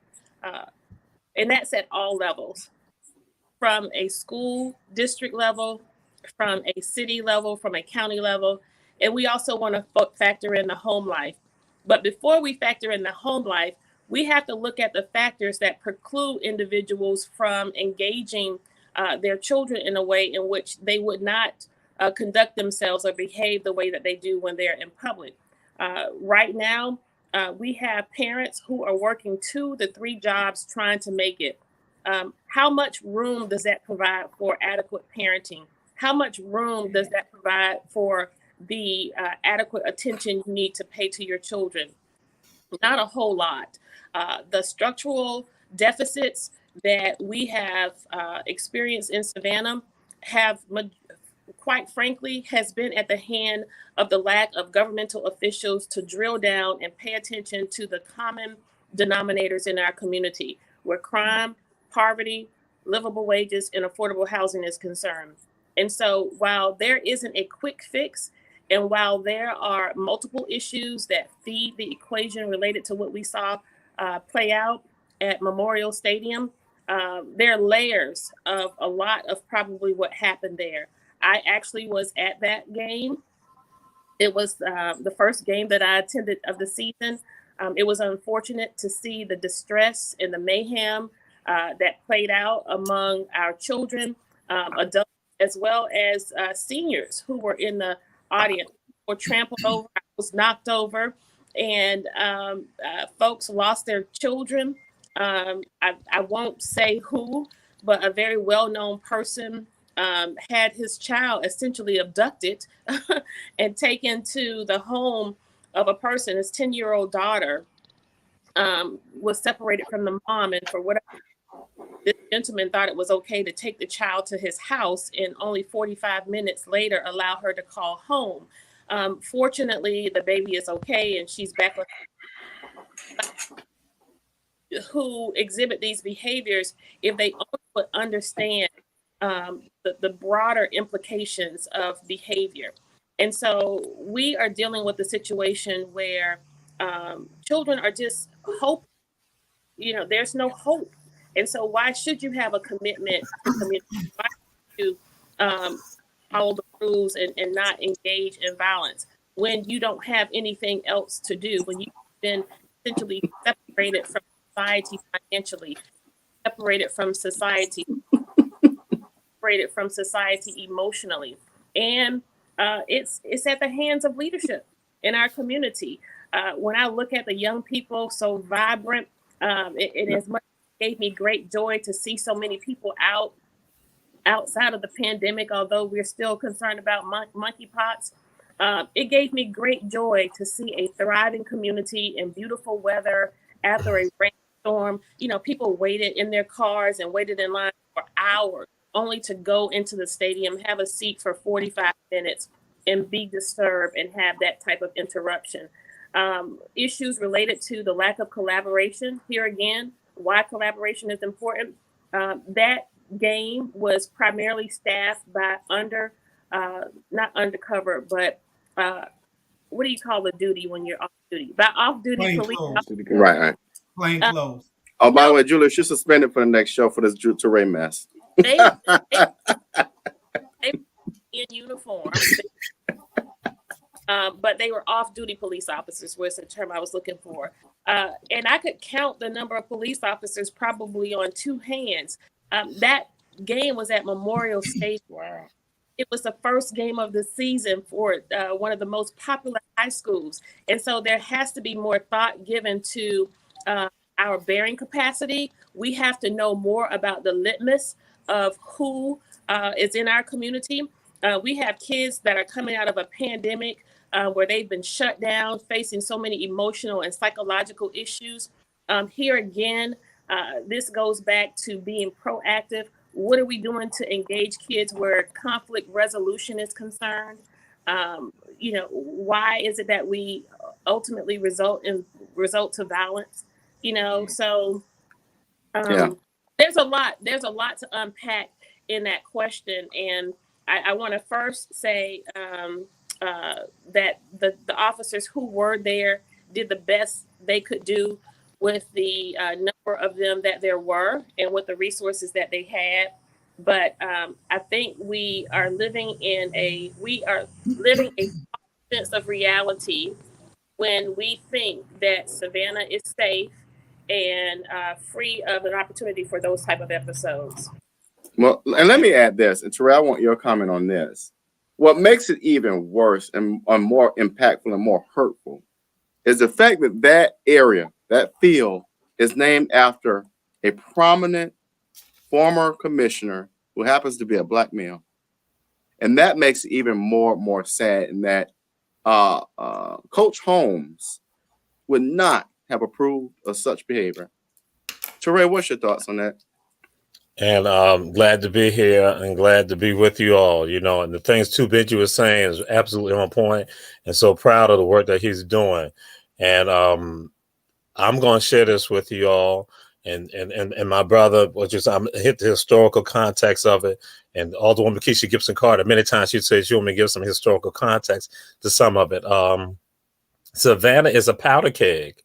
And that's at all levels, from a school district level, from a city level, from a county level. And we also want to factor in the home life. But before we factor in the home life, we have to look at the factors that preclude individuals from engaging their children in a way in which they would not conduct themselves or behave the way that they do when they're in public. Right now, we have parents who are working 2 to 3 jobs trying to make it. How much room does that provide for adequate parenting? How much room does that provide for the adequate attention you need to pay to your children? Not a whole lot. The structural deficits that we have experienced in Savannah have, quite frankly, has been at the hand of the lack of governmental officials to drill down and pay attention to the common denominators in our community, where crime, poverty, livable wages, and affordable housing is concerned. And so while there isn't a quick fix, and while there are multiple issues that feed the equation related to what we saw play out at Memorial Stadium, there are layers of a lot of probably what happened there. I actually was at that game. It was the first game that I attended of the season. It was unfortunate to see the distress and the mayhem that played out among our children, adults, as well as seniors who were in the audience, were trampled over, was knocked over, and folks lost their children. I won't say who, but a very well-known person had his child essentially abducted and taken to the home of a person. His 10-year-old daughter was separated from the mom, and for whatever, this gentleman thought it was okay to take the child to his house and only 45 minutes later allow her to call home. Fortunately, the baby is okay and she's back with who exhibit these behaviors if they only would understand the broader implications of behavior. And so we are dealing with a situation where children are just hope, there's no hope. And so why should you have a commitment to community? Why should you follow the rules and not engage in violence when you don't have anything else to do, when you've been essentially separated from society financially, separated from society, separated from society emotionally, and it's at the hands of leadership in our community. When I look at the young people so vibrant, it as much gave me great joy to see so many people outside of the pandemic, although we're still concerned about monkeypox. It gave me great joy to see a thriving community in beautiful weather after a rainstorm. People waited in their cars and waited in line for hours only to go into the stadium, have a seat for 45 minutes and be disturbed and have that type of interruption. Issues related to the lack of collaboration. Here again, why collaboration is important. That game was primarily staffed by not undercover, but what do you call the duty when you're off duty? By off-duty police.
Right.
Plain clothes.
Oh, by the way, Julia, she's suspended for the next show for this Teray mess.
They in uniform, but they were off-duty police officers was the term I was looking for. And I could count the number of police officers probably on two hands. That game was at Memorial Stadium.
Wow.
It was the first game of the season for one of the most popular high schools. And so there has to be more thought given to our bearing capacity. We have to know more about the litmus of who is in our community. We have kids that are coming out of a pandemic where they've been shut down, facing so many emotional and psychological issues. Here again, this goes back to being proactive. What are we doing to engage kids where conflict resolution is concerned? Why is it that we ultimately result to violence? So there's a lot to unpack in that question. And I want to first say that the officers who were there did the best they could do with the number of them that there were and with the resources that they had. But I think we are living a sense of reality when we think that Savannah is safe and free of an opportunity for those type of episodes.
Well, and let me add this, and Terrell, I want your comment on this. What makes it even worse and more impactful and more hurtful is the fact that that area, that field, is named after a prominent former commissioner who happens to be a black male. And that makes it even more sad in that Coach Holmes would not have approved of such behavior. Terrell, what's your thoughts on that?
And I'm glad to be here and glad to be with you all, and the things too Benji was saying is absolutely on point, and so proud of the work that he's doing. And I'm going to share this with you all and my brother, which is I'm hit the historical context of it. And although Keisha Gibson Carter, many times she'd say she want me to give some historical context to some of it. Savannah is a powder keg.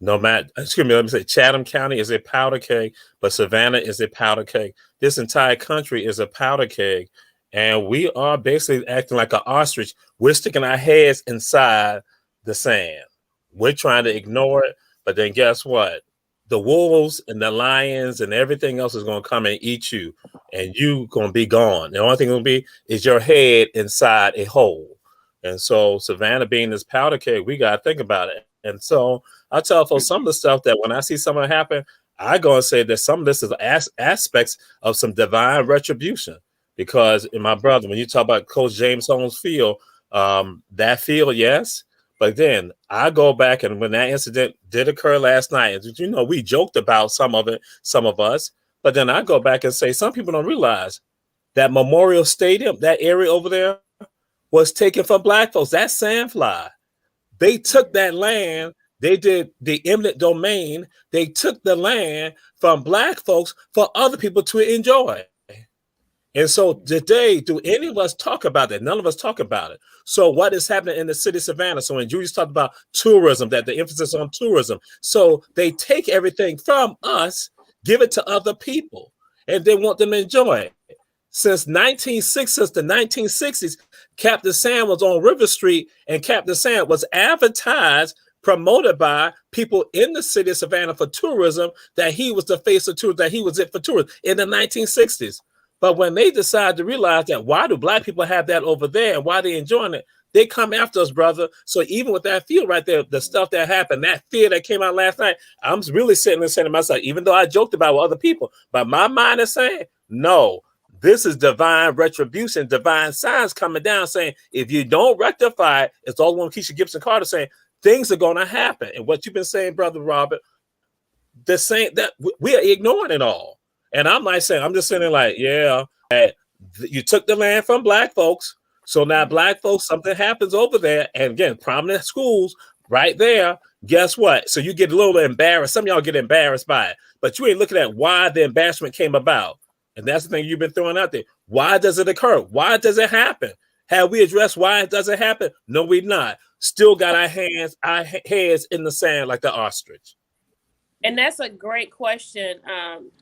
Chatham County is a powder keg, but Savannah is a powder keg. This entire country is a powder keg. And we are basically acting like an ostrich. We're sticking our heads inside the sand. We're trying to ignore it. But then guess what? The wolves and the lions and everything else is going to come and eat you. And you going to be gone. The only thing going to be is your head inside a hole. And so Savannah being this powder keg, we got to think about it. And so I tell folks some of the stuff that when I see something happen, I go and say that some of this is aspects of some divine retribution. Because in my brother, when you talk about Coach James Holmes field, that field, yes. But then I go back, and when that incident did occur last night, we joked about some of it, some of us. But then I go back and say some people don't realize that Memorial Stadium, that area over there, was taken from Black folks. That's Sandfly. They took that land. They did the eminent domain. They took the land from Black folks for other people to enjoy. And so today, do any of us talk about that? None of us talk about it. So what is happening in the city of Savannah? So when Julius talked about tourism, that the emphasis on tourism. So they take everything from us, give it to other people, and they want them to enjoy it. Since the 1960s, Captain Sam was on River Street, and Captain Sam was advertised, promoted by people in the city of Savannah for tourism, that he was the face of tourism, that he was it for tourism in the 1960s. But when they decide to realize that why do Black people have that over there and why they enjoying it, they come after us, brother. So even with that field right there, the stuff that happened, that fear that came out last night, I'm really sitting and saying to myself, even though I joked about it with other people, but my mind is saying, no, this is divine retribution, divine signs coming down saying, if you don't rectify it, it's all one Keisha Gibson Carter saying, things are going to happen. And what you've been saying, Brother Robert, the same that we are ignoring it all. And I'm like saying, I'm just sitting like, yeah, you took the land from Black folks. So now Black folks, something happens over there. And again, prominent schools right there. Guess what? So you get a little embarrassed. Some of y'all get embarrassed by it, but you ain't looking at why the embarrassment came about. And that's the thing you've been throwing out there. Why does it occur? Why does it happen? Have we addressed why it doesn't happen? No, we're not. Still got our heads in the sand like the ostrich.
And that's a great question,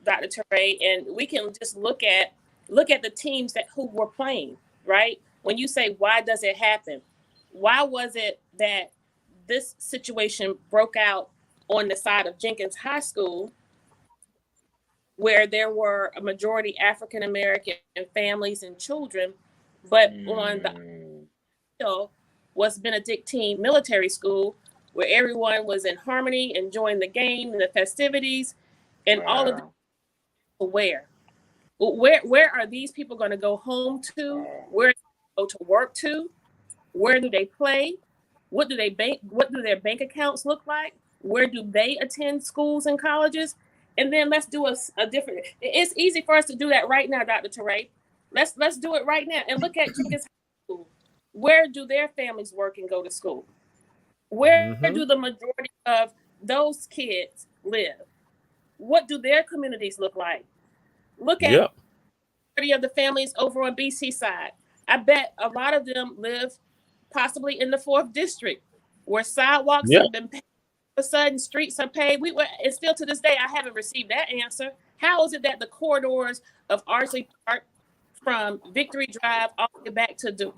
Dr. Teray. And we can just look at the teams who were playing, right? When you say, why does it happen? Why was it that this situation broke out on the side of Jenkins High School, where there were a majority African-American families and children, but on the hill was Benedictine Military School, where everyone was in harmony, enjoying the game and the festivities, and all of the where are these people going to go home to? Where do they go to work to? Where do they play? What do they bank? What do their bank accounts look like? Where do they attend schools and colleges? And then let's do a different. It's easy for us to do that right now, Dr. Teray. Let's do it right now and look at Jenkins High School. Where do their families work and go to school? Where do the majority of those kids live? What do their communities look like? Look at the majority of the families over on BC side. I bet a lot of them live possibly in the 4th district, where sidewalks have been paid. All of a sudden, streets are paid. And still to this day, I haven't received that answer. How is it that the corridors of Ardsley Park, from Victory Drive all the way back to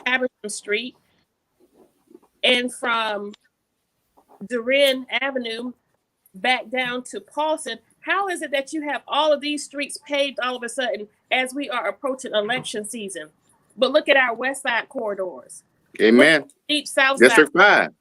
Habersham Street, and from Durin Avenue back down to Paulson, how is it that you have all of these streets paved all of a sudden as we are approaching election season? But look at our west side corridors.
Amen.
Deep south
District
side.
5.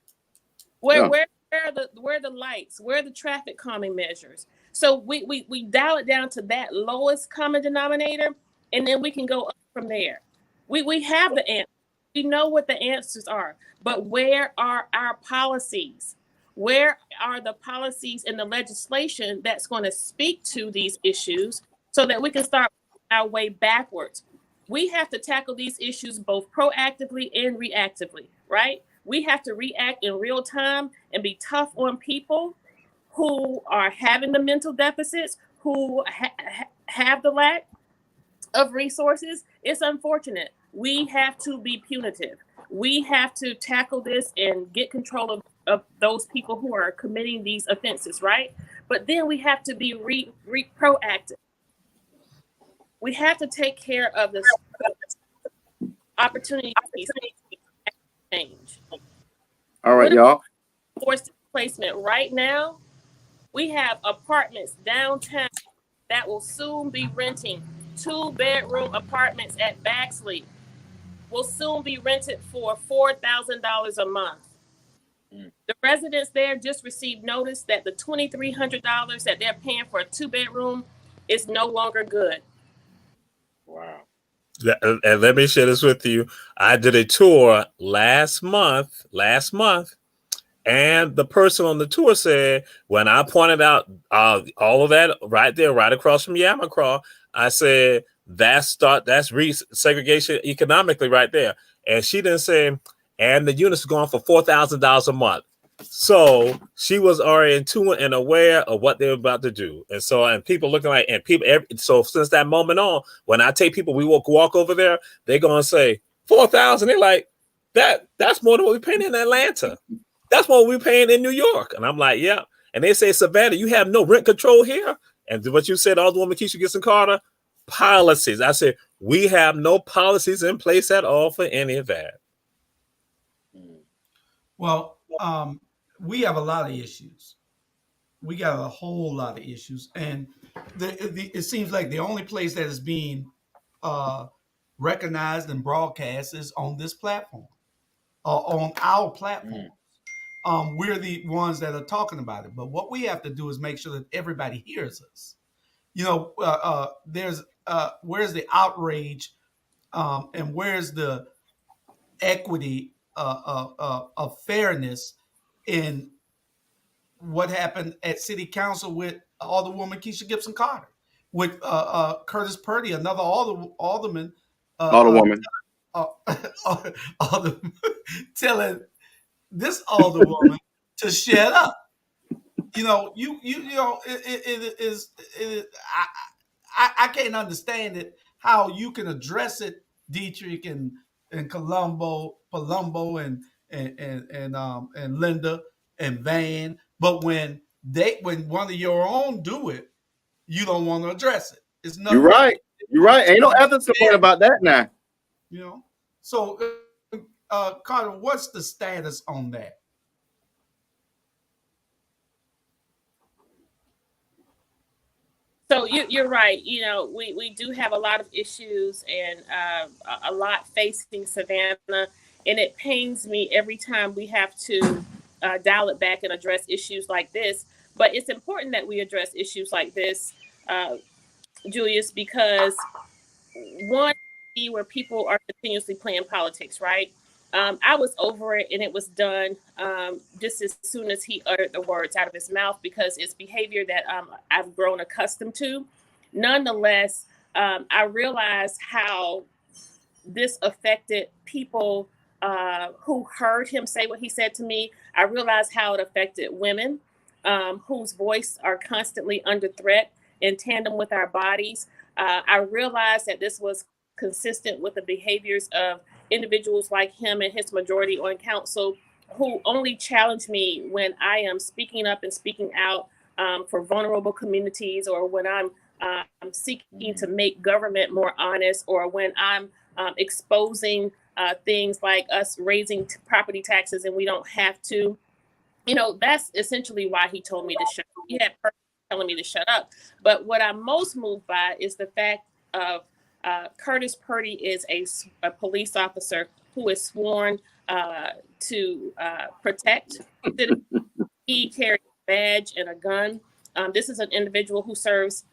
Where are the lights? Where are the traffic calming measures? So we dial it down to that lowest common denominator, and then we can go up from there. We have the answer. We know what the answers are, but where are our policies? Where are the policies in the legislation that's going to speak to these issues so that we can start our way backwards? We have to tackle these issues both proactively and reactively, right? We have to react in real time and be tough on people who are having the mental deficits, who have the lack of resources. It's unfortunate. We have to be punitive. We have to tackle this and get control of those people who are committing these offenses, right? But then we have to be proactive. We have to take care of this opportunity to change.
All right, y'all.
Forced placement right now, we have apartments downtown that will soon be renting. 2-bedroom apartments at Baxley will soon be rented for $4,000 a month. The residents there just received notice that the $2,300 that they're paying for a 2-bedroom is no longer good.
Wow.
And let me share this with you. I did a tour last month, and the person on the tour said, when I pointed out all of that right there, right across from Yamacraw, I said, that's segregation economically right there. And she didn't say, and the units are going for $4,000 a month. So she was already in tune and aware of what they were about to do. And people looking like, so since that moment on, when I take people, we walk over there, they're going to say 4,000. They're like, that's more than what we're paying in Atlanta. That's what we're paying in New York. And I'm like, yeah. And they say, Savannah, you have no rent control here. And what you said, Alderwoman Keisha Gibson-Carter, policies. I said, we have no policies in place at all for any of that.
Well, we have a lot of issues. We got a whole lot of issues. And it seems like the only place that is being recognized and broadcast is on this platform, on our platform. We're the ones that are talking about it. But what we have to do is make sure that everybody hears us. You know, where's the outrage and where's the equity of fairness in what happened at City Council with Alderwoman Keisha Gibson-Carter, with Curtis Purdy, another alderman,
Alderwoman,
telling this alderwoman to shut up. You know, it is. I can't understand it. How you can address it, Dietrich and Palumbo and Linda and Van, but when one of your own do it, you don't want to address it. It's nothing.
You're right. You're right. Ain't no ethics complaint about that now.
You know. So, Carter, what's the status on that?
So you're right. You know, we do have a lot of issues and a lot facing Savannah, and it pains me every time we have to dial it back and address issues like this. But it's important that we address issues like this, Julius, because one, where people are continuously playing politics, right? I was over it and it was done just as soon as he uttered the words out of his mouth, because it's behavior that I've grown accustomed to. Nonetheless, I realized how this affected people who heard him say what he said to me. I realized how it affected women whose voice are constantly under threat in tandem with our bodies. I realized that this was consistent with the behaviors of individuals like him and his majority on council, who only challenge me when I am speaking up and speaking out for vulnerable communities, or when I'm seeking to make government more honest, or when I'm exposing things like us raising property taxes and we don't have to. You know, that's essentially why he told me to shut up. He had purpose telling me to shut up. But what I'm most moved by is the fact of Curtis Purdy is a police officer who is sworn to protect citizens. He carries a badge and a gun. This is an individual who serves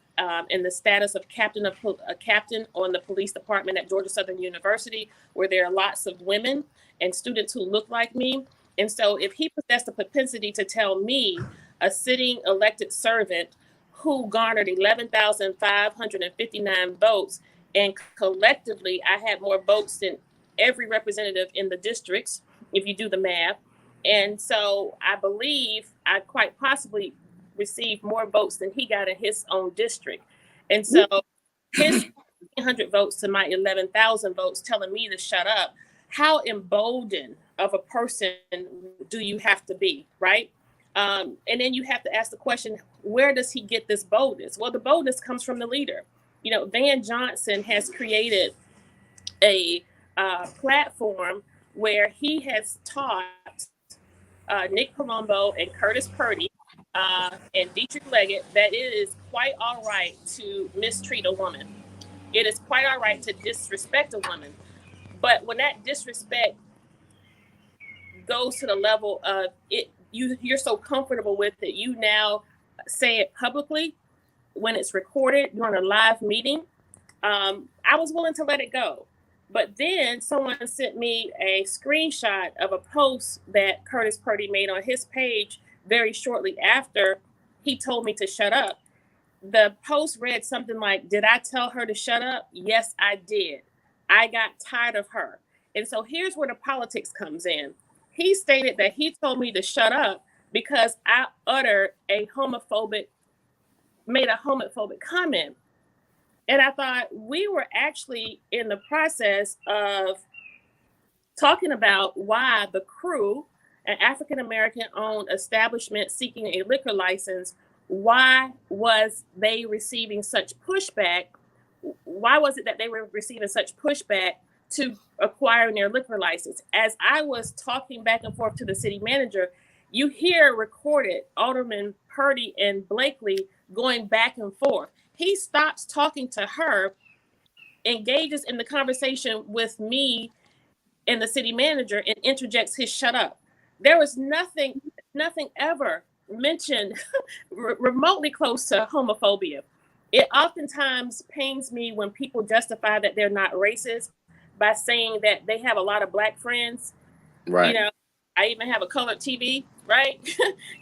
in the status of captain on the police department at Georgia Southern University, where there are lots of women and students who look like me. And so if he possessed the propensity to tell me, a sitting elected servant who garnered 11,559 votes, and collectively I had more votes than every representative in the districts, if you do the math. And so I believe I quite possibly received more votes than he got in his own district. And so his 100 votes to my 11,000 votes telling me to shut up, how emboldened of a person do you have to be, right? And then you have to ask the question, where does he get this boldness? Well, the boldness comes from the leader. You know, Van Johnson has created a platform where he has taught Nick Palumbo and Curtis Purdy and Dietrich Leggett that it is quite all right to mistreat a woman. It is quite all right to disrespect a woman. But when that disrespect goes to the level of it. You're so comfortable with it. You now say it publicly when it's recorded during a live meeting. I was willing to let it go. But then someone sent me a screenshot of a post that Curtis Purdy made on his page very shortly after he told me to shut up. The post read something like, "Did I tell her to shut up? Yes, I did. I got tired of her." And so here's where the politics comes in. He stated that he told me to shut up because I made a homophobic comment. And I thought we were actually in the process of talking about why the Crew, an African-American owned establishment seeking a liquor license, why was they receiving such pushback? Why was it that they were receiving such pushback to acquiring their liquor license? As I was talking back and forth to the city manager, you hear recorded Alderman Purdy and Blakely going back and forth. He stops talking to her, engages in the conversation with me and the city manager, and interjects his shut up. There was nothing ever mentioned remotely close to homophobia. It oftentimes pains me when people justify that they're not racist by saying that they have a lot of Black friends.
Right.
You know, I even have a colored TV, right?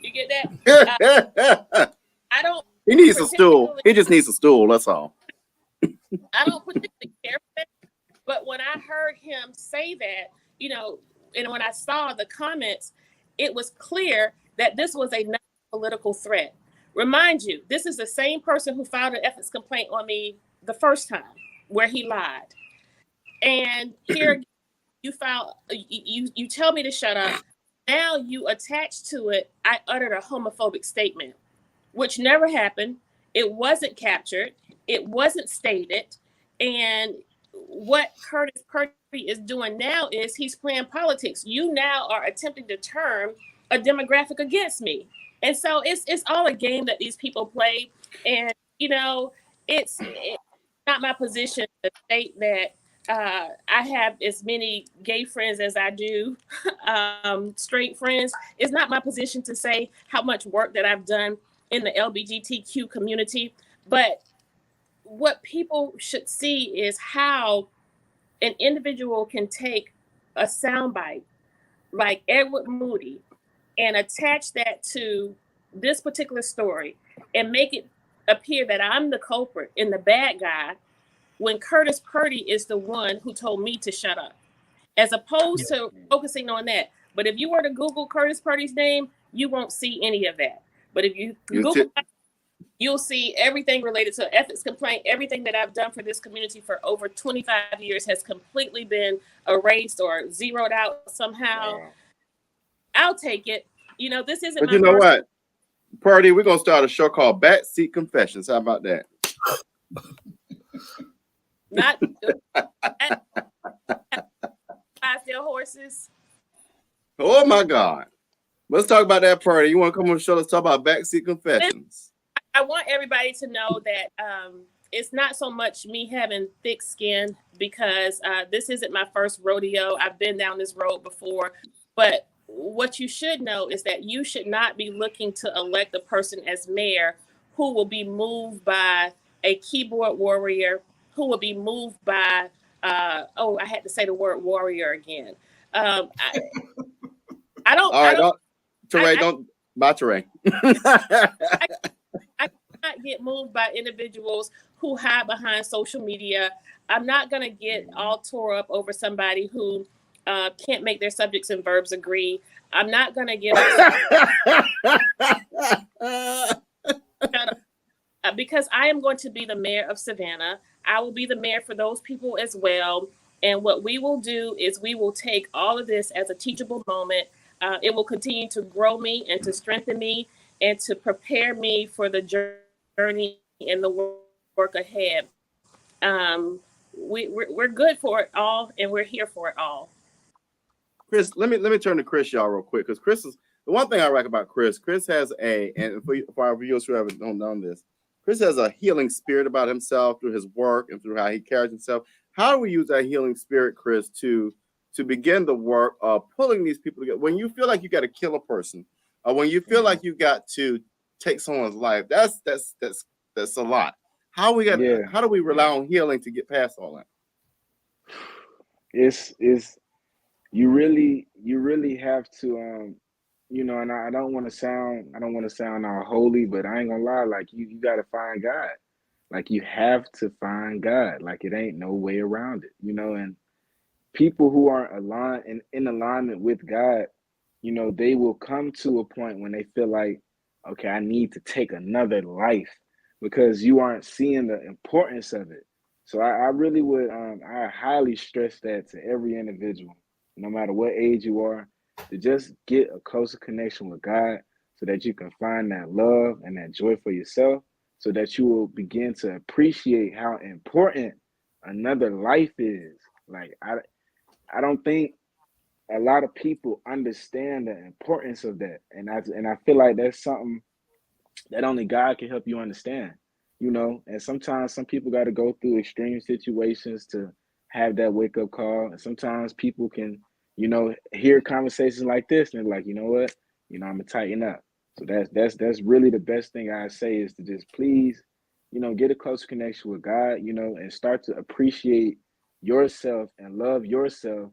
You get that? I don't.
He needs a stool. He just needs a stool. That's all.
I don't particularly care for that. But when I heard him say that, and when I saw the comments, it was clear that this was a political threat. Remind you, this is the same person who filed an ethics complaint on me the first time, where he lied. And here you tell me to shut up. Now you attach to it, I uttered a homophobic statement, which never happened. It wasn't captured. It wasn't stated. And what Curtis Purdy is doing now is he's playing politics. You now are attempting to turn a demographic against me. And so it's all a game that these people play. And, it's not my position to state that I have as many gay friends as I do straight friends. It's not my position to say how much work that I've done in the LGBTQ community. But what people should see is how an individual can take a soundbite like Edward Moody and attach that to this particular story and make it appear that I'm the culprit and the bad guy, when Curtis Purdy is the one who told me to shut up, as opposed to focusing on that. But if you were to Google Curtis Purdy's name, you won't see any of that. But if you Google, you'll see everything related to ethics complaint. Everything that I've done for this community for over 25 years has completely been erased or zeroed out somehow. Wow. I'll take it. This isn't.
But you know what, Purdy, we're gonna start a show called Backseat Confessions. How about that?
Not Clydesdale horses.
Oh my God. Let's talk about that, Purdy. You want to come on the show? Let's talk about Backseat Confessions.
I want everybody to know that it's not so much me having thick skin, because this isn't my first rodeo. I've been down this road before. But what you should know is that you should not be looking to elect a person as mayor who will be moved by a keyboard warrior, who will be moved by, I had to say the word warrior again. I don't.
All right, Teray, don't. Bye, Teray.
I cannot get moved by individuals who hide behind social media. I'm not going to get all tore up over somebody who can't make their subjects and verbs agree. I'm not going to get because I am going to be the mayor of Savannah. I will be the mayor for those people as well. And what we will do is we will take all of this as a teachable moment. It will continue to grow me and to strengthen me and to prepare me for the journey and the work ahead. We're good for it all, and we're here for it all.
Chris, let me turn to Chris, y'all, real quick, because Chris is the one thing I like about Chris. Chris has and for our viewers who haven't known this, Chris has a healing spirit about himself through his work and through how he carries himself. How do we use that healing spirit, Chris, to to begin the work of pulling these people together. When you feel like you got to kill a person, or when you feel like you got to take someone's life, that's a lot. How do we rely on healing to get past all that?
It's you really have to you know, and I don't want to sound all holy, but I ain't gonna lie, like you gotta find God. Like you have to find God. Like it ain't no way around it, you know. And people who aren't aligned and in alignment with God, you know, they will come to a point when they feel like, okay, I need to take another life because you aren't seeing the importance of it. So I really would, I highly stress that to every individual, no matter what age you are, to just get a closer connection with God so that you can find that love and that joy for yourself, so that you will begin to appreciate how important another life is. Like, I don't think a lot of people understand the importance of that. And I feel like that's something that only God can help you understand, you know. And sometimes some people got to go through extreme situations to have that wake up call. And sometimes people can, you know, hear conversations like this and they're like, you know what, you know, I'm gonna tighten up. So that's really the best thing I say is to just please, you know, get a close connection with God, you know, and start to appreciate yourself and love yourself.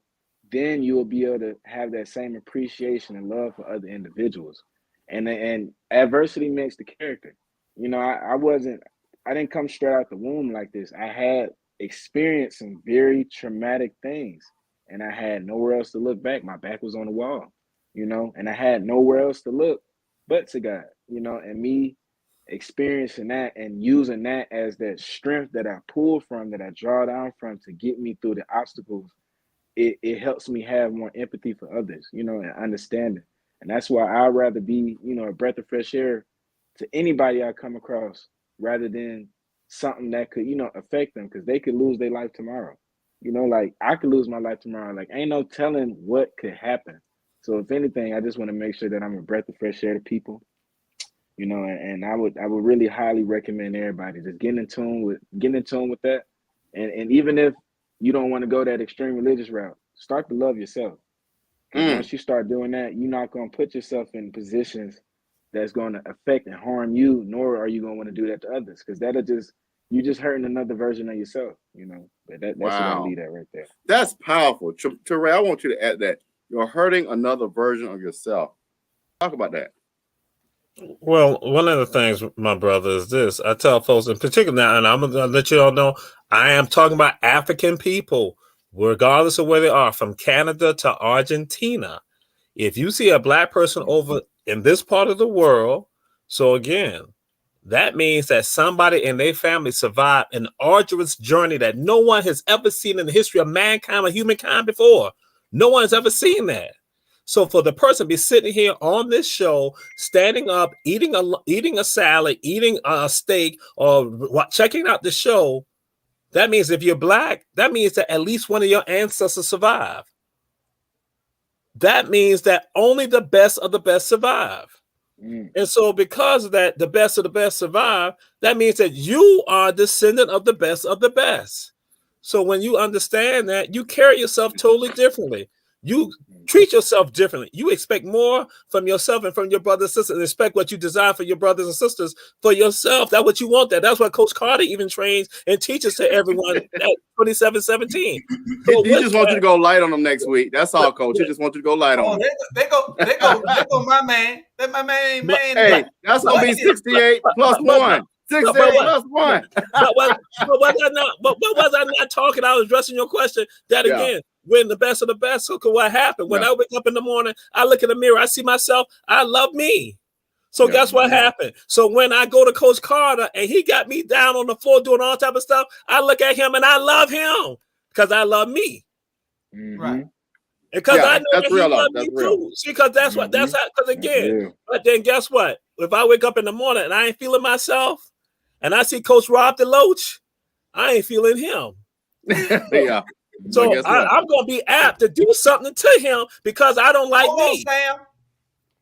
Then you will be able to have that same appreciation and love for other individuals. And adversity makes the character. You know, I didn't come straight out the womb like this. I had experienced some very traumatic things, and I had nowhere else to look back. My back was on the wall, you know, and I had nowhere else to look but to God, you know. And me experiencing that and using that as that strength that I pull from, that I draw down from to get me through the obstacles, it helps me have more empathy for others, you know, and understanding. And that's why I'd rather be, you know, a breath of fresh air to anybody I come across rather than something that could, you know, affect them, because they could lose their life tomorrow. You know, like I could lose my life tomorrow. Like ain't no telling what could happen. So if anything, I just want to make sure that I'm a breath of fresh air to people, you know, and I would really highly recommend everybody just getting in tune with that. And even if you don't want to go that extreme religious route, start to love yourself. Once you start doing that, you're not going to put yourself in positions that's going to affect and harm you, nor are you going to want to do that to others, because you just hurting another version of yourself, you know. But that's what I leave at right there.
That's powerful. Teray, I want you to add that. You're hurting another version of yourself. Talk about that.
Well, one of the things, my brother, is this. I tell folks in particular now, and I'm going to let you all know, I am talking about African people, regardless of where they are, from Canada to Argentina. If you see a Black person over in this part of the world, so again, that means that somebody in their family survived an arduous journey that no one has ever seen in the history of mankind or humankind before. No one has ever seen that. So for the person to be sitting here on this show, standing up, eating a salad, eating a steak, or checking out the show, that means if you're Black, that means that at least one of your ancestors survived. That means that only the best of the best survive. And so because of that, the best of the best survive, that means that you are a descendant of the best of the best. So when you understand that, you carry yourself totally differently. You treat yourself differently. You expect more from yourself and from your brothers and sisters, and expect what you desire for your brothers and sisters for yourself. That's what you want. That's what Coach Carter even trains and teaches to everyone at 2717.
So he just wants you to go light on them next week. That's all, Coach. He just wants you to go light on them.
They go, my man. That my man.
Hey, that's gonna be 68 plus 1. 68 plus 1.
But was I not talking? I was addressing your question. That again, when the best of the best. So what happened? When I wake up in the morning, I look in the mirror, I see myself, I love me. So guess what happened? So when I go to Coach Carter and he got me down on the floor doing all type of stuff, I look at him and I love him because I love me.
Right.
Because I know that he loved me too. See, because that's what because again, but then guess what? If I wake up in the morning and I ain't feeling myself and I see Coach Rob DeLoach, I ain't feeling him.
Yeah.
So I'm going to be apt to do something to him because I don't like me.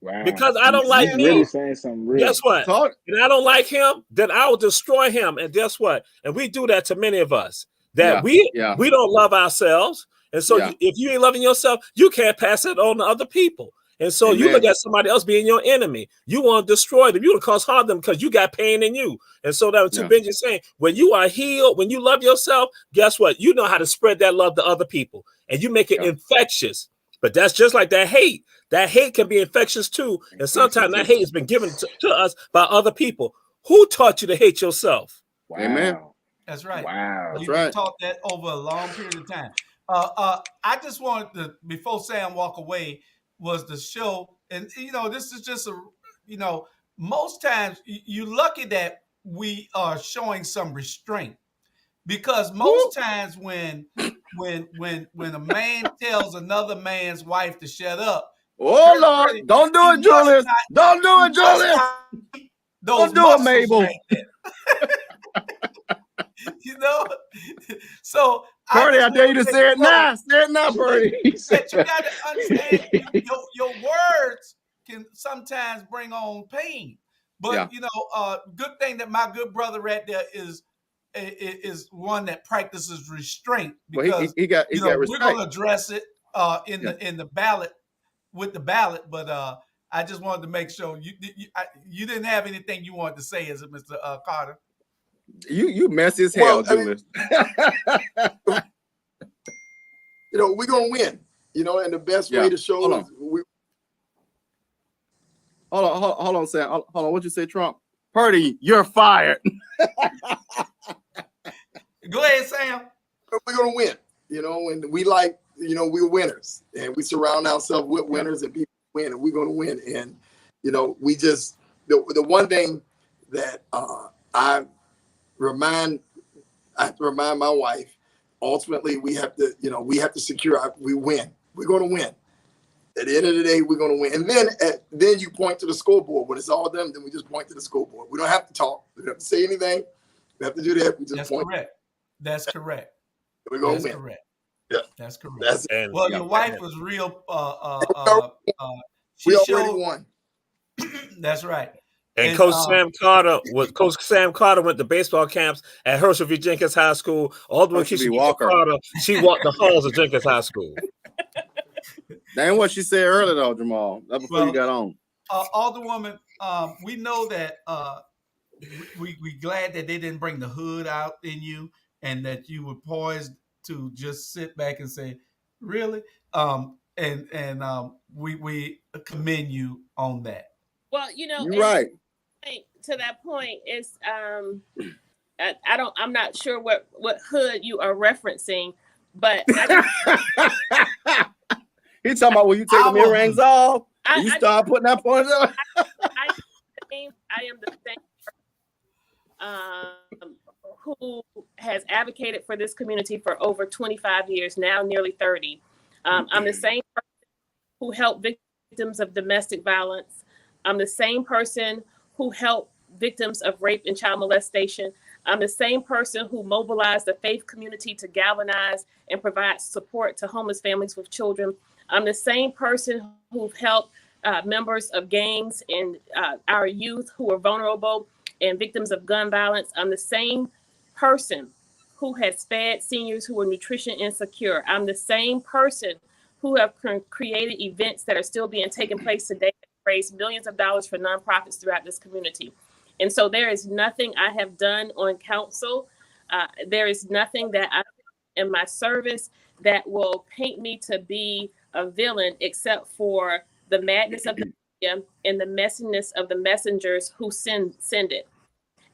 Wow.
Because I don't like me.
Really saying something real.
Guess what? And I don't like him, then I will destroy him. And guess what? And we do that to many of us. That we don't love ourselves. And so if you ain't loving yourself, you can't pass it on to other people. And so you look at somebody else being your enemy. You want to destroy them. You want to cause harm to them because you got pain in you. And so that what Benji's saying, when you are healed, when you love yourself, guess what? You know how to spread that love to other people. And you make it infectious. But that's just like that hate. That hate can be infectious too. And sometimes that hate has been given to us by other people. Who taught you to hate yourself?
Wow.
Amen.
That's right.
Wow.
You've been taught that over a long period of time. I just wanted to, before Sam walk away, was to show, and this is just most times you're lucky that we are showing some restraint, because most times when a man tells another man's wife to shut up,
oh Lord, don't do it, Julius. Don't do it, Julius.
Don't
do it, Mabel.
So
Purdy, I dare you to say it now. Say it now, Purdy.
That you got to understand your words can sometimes bring on pain. But good thing that my good brother right there is one that practices restraint, because
he got
we're going to address it in the ballot with the ballot. But I just wanted to make sure you didn't have anything you wanted to say, is it, Mr. Carter?
You messy as hell, Julius.
We're gonna win. And the best way to show
hold on, Sam. Hold on. What'd you say, Trump? Purdy, you're fired.
Go ahead, Sam.
We're gonna win. And we we're winners, and we surround ourselves with winners, and people win, and we're gonna win. And we just the one thing that I remind my wife, ultimately we have to secure we win. We're going to win. At the end of the day, we're going to win. And then you point to the scoreboard. When it's all done, then we just point to the scoreboard. We don't have to talk. We don't have to say anything. We have to do that. We just
That's
point.
Correct. That's correct.
We're going to win.
Correct.
Yeah.
That's correct. Your wife was real.
We already won.
That's right.
And Coach Sam Carter went to baseball camps at Herschel V. Jenkins High School. Alderman Keisha Carter, she walked the halls of Jenkins High School.
That ain't what she said earlier, though, Jamal. That's before you got on.
Alderwoman, we know that we glad that they didn't bring the hood out in you, and that you were poised to just sit back and say, "Really?" We commend you on that.
Well,
you're right.
To that point, it's I'm not sure what hood you are referencing, but
he's talking about when you take the earrings off and you start putting that point up.
I am the same person who has advocated for this community for over 25 years now, nearly 30. I'm the same person who helped victims of domestic violence. I'm the same person who helped victims of rape and child molestation. I'm the same person who mobilized the faith community to galvanize and provide support to homeless families with children. I'm the same person who helped members of gangs and our youth who are vulnerable and victims of gun violence. I'm the same person who has fed seniors who are nutrition insecure. I'm the same person who have created events that are still being taken place today, raise millions of dollars for nonprofits throughout this community. And so there is nothing I have done on council. There is nothing that I do in my service that will paint me to be a villain, except for the madness of the media and the messiness of the messengers who send it.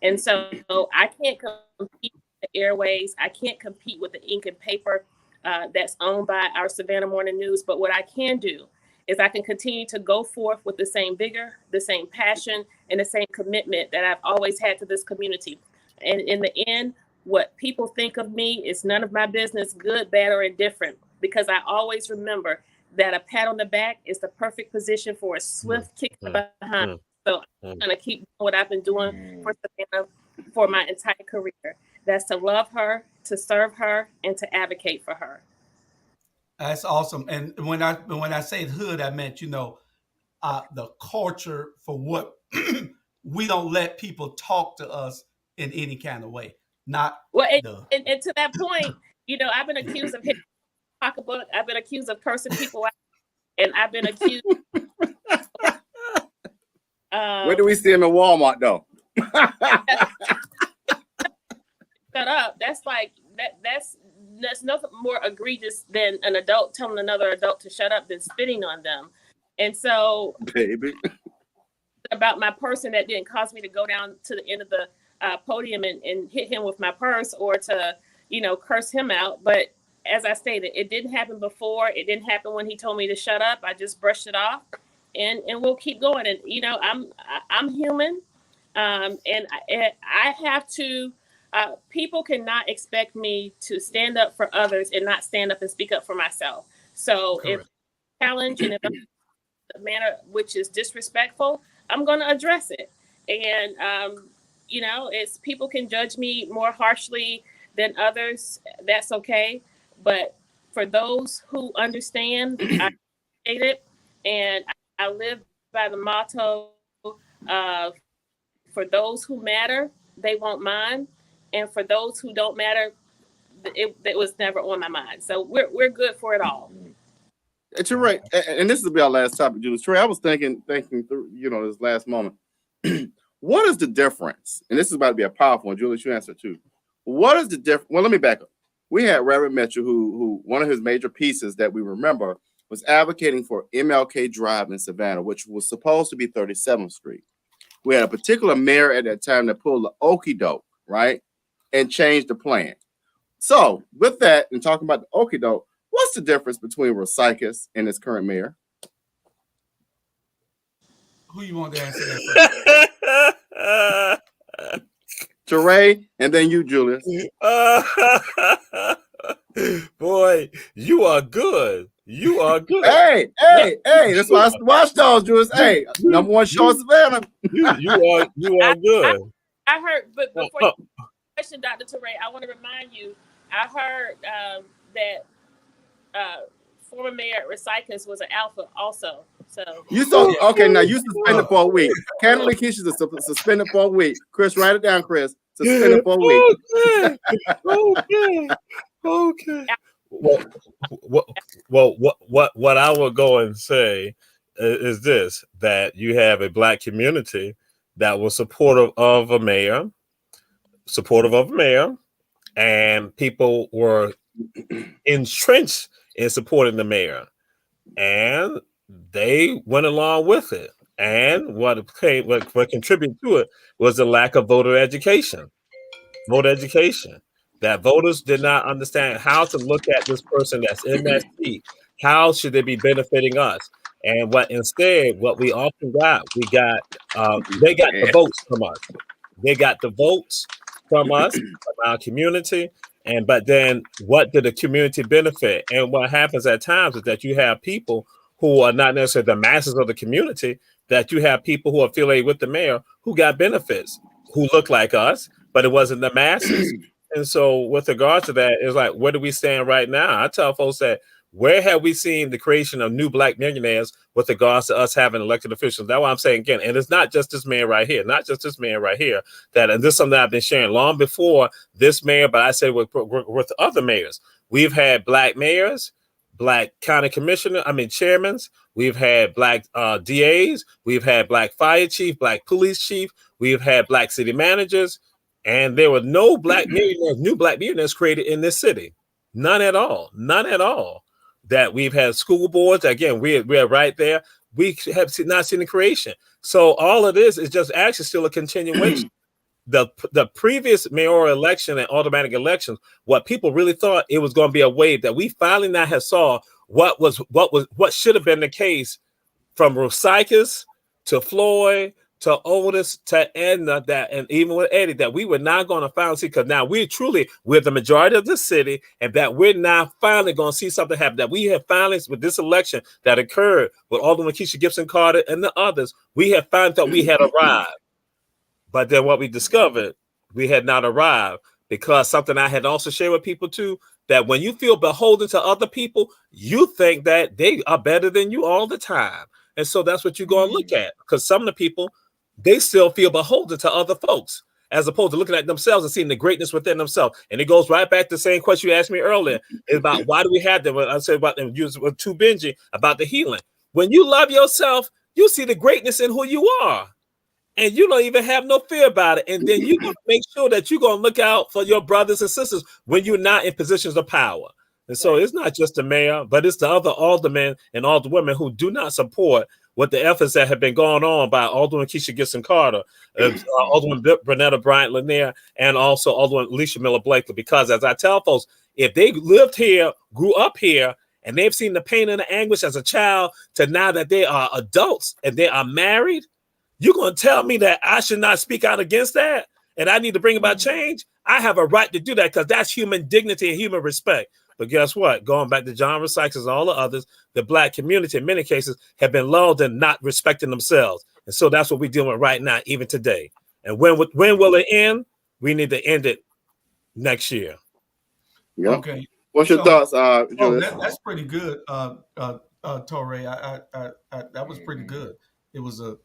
And so I can't compete with the airways. I can't compete with the ink and paper that's owned by our Savannah Morning News. But what I can do is I can continue to go forth with the same vigor, the same passion, and the same commitment that I've always had to this community. And in the end, what people think of me is none of my business, good, bad, or indifferent, because I always remember that a pat on the back is the perfect position for a swift kick behind. So I'm going to keep doing what I've been doing for Savannah for my entire career. That's to love her, to serve her, and to advocate for her.
That's awesome. And when I say hood, I meant, the culture for what we don't let people talk to us in any kind of way. Not
well, and to that point, I've been accused of hitting pocketbook. I've been accused of cursing people out, and I've been accused.
Where do we see him in Walmart though?
Shut up. That's like that's nothing more egregious than an adult telling another adult to shut up than spitting on them. And so,
baby,
about my person, that didn't cause me to go down to the end of the podium and hit him with my purse or to, curse him out. But as I stated, it didn't happen before. It didn't happen when he told me to shut up. I just brushed it off, and we'll keep going. And I'm human, and I have to. People cannot expect me to stand up for others and not stand up and speak up for myself. So
Correct.
if challenge and if I'm in a manner which is disrespectful, I'm going to address it. And it's people can judge me more harshly than others. That's okay. But for those who understand, I appreciate it, and I live by the motto of, for those who matter, they won't mind. And for those who don't matter, it was never on my mind. So we're good for it all.
You're right. And this will be our last topic, Julius. Trey, I was thinking through, this last moment. What is the difference? And this is about to be a powerful one. Julius, you answer too. What is the difference? Well, let me back up. We had Reverend Mitchell, who one of his major pieces that we remember was advocating for MLK Drive in Savannah, which was supposed to be 37th Street. We had a particular mayor at that time that pulled the okie doke, right? And changed the plan. So with that, and talking about the okie doke, what's the difference between Rosikis and his current mayor?
Who you want to answer that first?
Teray, and then you, Julius.
Boy, you are good. You are good.
Hey, that's why I Watch Dawgs, Julius. Hey, number one show in Savannah.
You are good.
I heard, but before you question, Dr. Teray, I want to remind you, I heard that former mayor Rosikis was an alpha also. So
you okay, now you suspended for a week. Candidly Keisha's suspended for a week. Chris, write it down, Chris. Suspended for a week.
Okay. Well, what I would go and say is this: that you have a Black community that was supportive of a mayor, and people were entrenched in supporting the mayor, and they went along with it. And what contributed to it was the lack of voter education. That voters did not understand how to look at this person that's in that seat. How should they be benefiting us? And what we often got, they got the votes from us. They got the votes from us, from our community. But then what did the community benefit? And what happens at times is that you have people who are not necessarily the masses of the community, that you have people who are affiliated with the mayor who got benefits, who look like us, but it wasn't the masses. And so with regards to that, it's like, where do we stand right now? I tell folks that, where have we seen the creation of new Black millionaires with regards to us having elected officials? That's why I'm saying again, and it's not just this man right here, and this is something that I've been sharing long before this mayor, but I say with other mayors. We've had Black mayors, Black county chairmen. We've had Black DAs. We've had Black fire chief, Black police chief. We've had Black city managers. And there were no Black millionaires, new Black millionaires created in this city. None at all. That we've had school boards. Again, we're right there. We have not seen the creation. So all of this is just actually still a continuation. The previous mayoral election and automatic elections, what people really thought it was going to be a wave, that we finally now have saw what should have been the case from Rosikis to Floyd to Otis to Edna, and even with Eddie, that we were not going to finally see, because now we're the majority of the city, and that we're now finally going to see something happen. That we have finally, with this election that occurred with Alderman Keisha Gibson Carter and the others, we have finally thought we had arrived. But then what we discovered, we had not arrived, because something I had also shared with people too, that when you feel beholden to other people, you think that they are better than you all the time. And so that's what you're going to look at, because some of the people, they still feel beholden to other folks. as opposed to looking at themselves and seeing the greatness within themselves. And it goes right back to the same question you asked me earlier. It's about why do we have them? I said about them with too Benji about the healing. When you love yourself, you see the greatness in who you are. And you don't even have no fear about it. And then you're going to make sure that you're going to look out for your brothers and sisters when you're not in positions of power. And so it's not just the mayor, but it's the other aldermen and alderwomen who do not support what the efforts that have been going on by Alderman Keisha Gibson-Carter, Alderman Bernetta Bryant-Lanier, and also Alderman Alicia Miller-Blakely. Because as I tell folks, if they lived here, grew up here, and they've seen the pain and the anguish as a child to now that they are adults and they are married, you're going to tell me that I should not speak out against that and I need to bring about change? I have a right to do that because that's human dignity and human respect. But guess what? Going back to John Sykes and all the others, the Black community in many cases have been lulled in not respecting themselves. And so that's what we're dealing with right now, even today. And when will it end? We need to end it next year.
Yeah.
Okay.
What's your thoughts,
Julius? That's pretty good, Torre. That was pretty good. It was a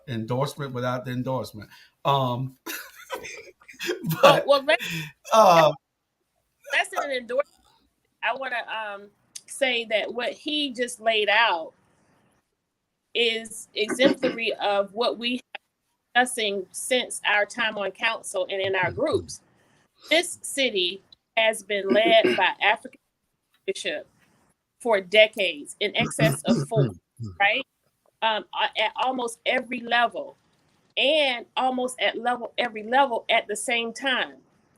endorsement without the endorsement. But
that's an endorsement. I want to say that what he just laid out is exemplary of what we have been discussing since our time on council and in our groups. This city has been led by African leadership for decades, in excess of 4, right? At almost every level, and almost at every level at the same time.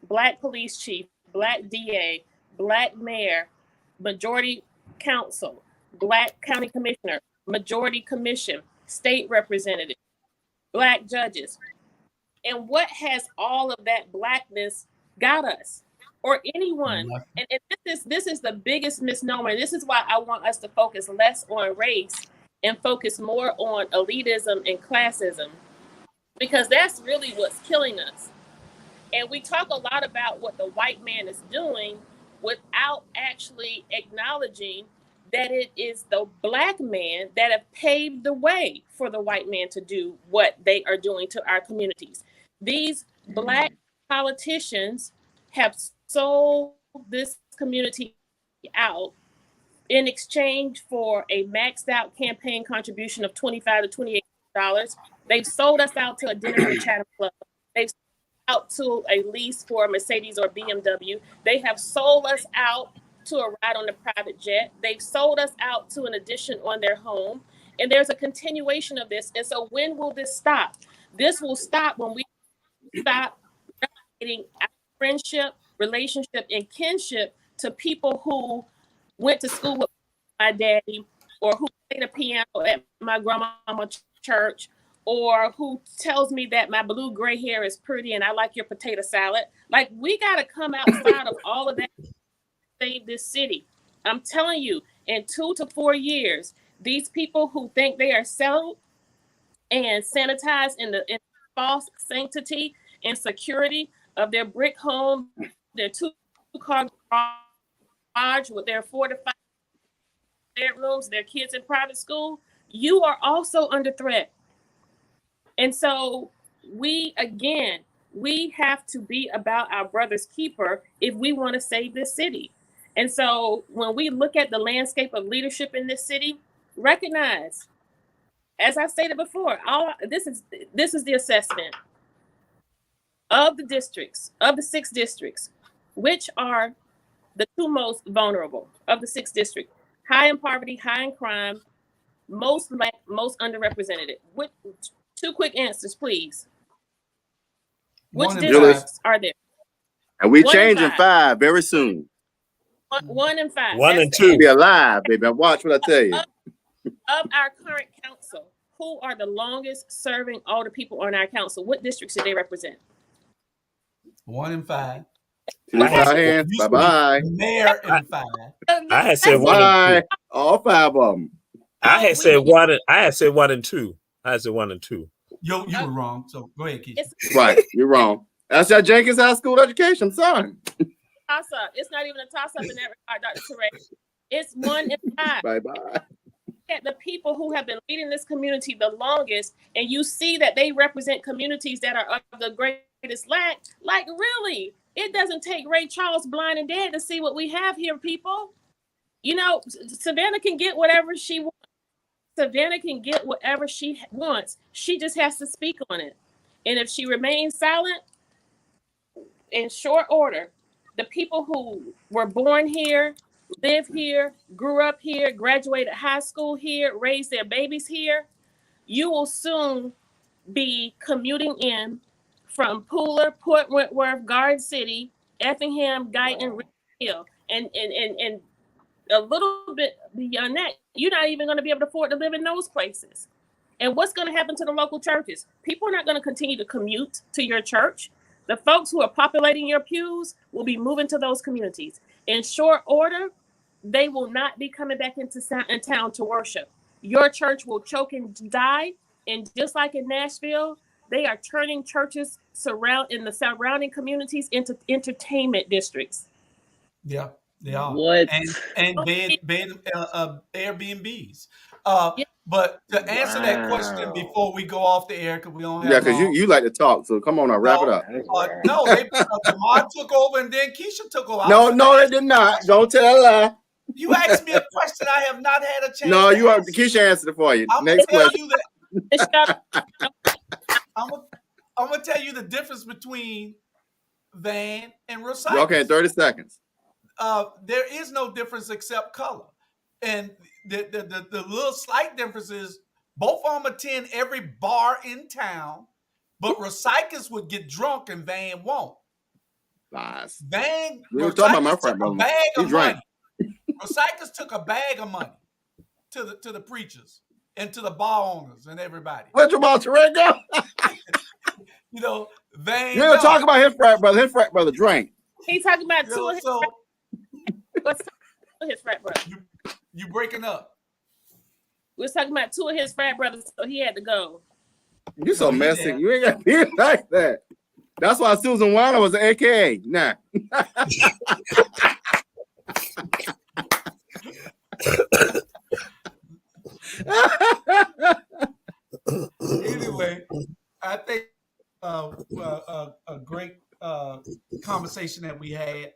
Black police chief, Black DA, Black mayor, majority council, Black county commissioner, majority commission, state representative, Black judges. And what has all of that Blackness got us, or anyone? And this is the biggest misnomer. This is why I want us to focus less on race and focus more on elitism and classism, because that's really what's killing us. And we talk a lot about what the white man is doing without actually acknowledging that it is the Black man that have paved the way for the white man to do what they are doing to our communities. These Black politicians have sold this community out in exchange for a maxed out campaign contribution of $25 to $28. They've sold us out to a dinner at a Chatham Club. They've sold out to a lease for a Mercedes or BMW. They have sold us out to a ride on the private jet. They've sold us out to an addition on their home. And there's a continuation of this. And so when will this stop? This will stop when we stop relegating our friendship, relationship, and kinship to people who went to school with my daddy, or who played the piano at my grandmama's church, or who tells me that my blue gray hair is pretty and I like your potato salad. Like, we got to come outside of all of that to save this city. I'm telling you, in 2 to 4 years, these people who think they are settled and sanitized in the false sanctity and security of their brick home, their 2-car garage with their 4 to 5 bedrooms, their kids in private school, you are also under threat. And so we have to be about our brother's keeper if we want to save this city. And so when we look at the landscape of leadership in this city, recognize, as I stated before, this is the assessment of the districts, of the 6 districts, which are the 2 most vulnerable of the 6 districts: high in poverty, high in crime, most Black, most underrepresented. 2 quick answers, please. Which districts are there?
And we changing 5 very soon.
1 and 5.
1 and 2.
Be alive, baby. Watch what I tell you.
Of our current council, who are the longest serving older people on our council? What districts do they represent?
1 and 5.
Bye-bye.
Mayor and 5.
I had said 1 and 2.
All 5 of them.
I had said 1 and 2. I had said 1 and 2.
You were wrong. So go ahead, Keith.
Right, you're wrong. That's that Jenkins High School education. I'm sorry.
Toss-up. It's not even a toss-up in that regard, Dr. Torre. It's 1 and 5.
Bye-bye.
at the people who have been leading this community the longest, and you see that they represent communities that are of the greatest lack, like really, it doesn't take Ray Charles blind and dead to see what we have here, people. You know, Savannah can get whatever she wants. Savannah can get whatever she wants. She just has to speak on it. And if she remains silent, in short order, the people who were born here, live here, grew up here, graduated high school here, raised their babies here, you will soon be commuting in from Pooler, Port Wentworth, Garden City, Effingham, Guyton, Richmond Hill, and a little bit beyond that, you're not even going to be able to afford to live in those places. And what's going to happen to the local churches? People are not going to continue to commute to your church. The folks who are populating your pews will be moving to those communities. In short order, they will not be coming back into town to worship. Your church will choke and die. And just like in Nashville, they are turning churches in the surrounding communities into entertainment districts.
Yeah, they are.
What?
And bed Airbnbs.
Yeah.
But to answer that question before we go off the air, because we don't have
Yeah, because you like to talk. So come on now, wrap it up.
No, Jamar took over and then Keisha took over.
No, they did not. Don't tell a lie.
You asked me a question I have not had a chance.
No,
to
you are.
answer.
Keisha answered it for you.
I'm
Next
gonna tell
question.
you that. I'm gonna tell you the difference between Van and Rosicus.
Okay, 30 seconds.
There is no difference except color, and the little slight difference is both of them attend every bar in town, but Rosicus would get drunk and Van won't.
Lies.
Van,
We were talking about my friend,
took a
brother.
bag
He
of
drank.
money. Rosicus took a bag of money to the preachers and to the bar owners and everybody.
Where's Jamal Terrell go?
You know, Van.
You ain't talking about his frat brother. His frat brother drank.
He's talking about
You
two
know,
of his
so
what's his frat brother.
you breaking up.
We was talking about two of his frat brothers, so he had to go.
You so
he
messy.
did.
You ain't got to be like that. That's why Susan Weiner was an AKA. Nah.
Anyway, I think a great conversation that we had.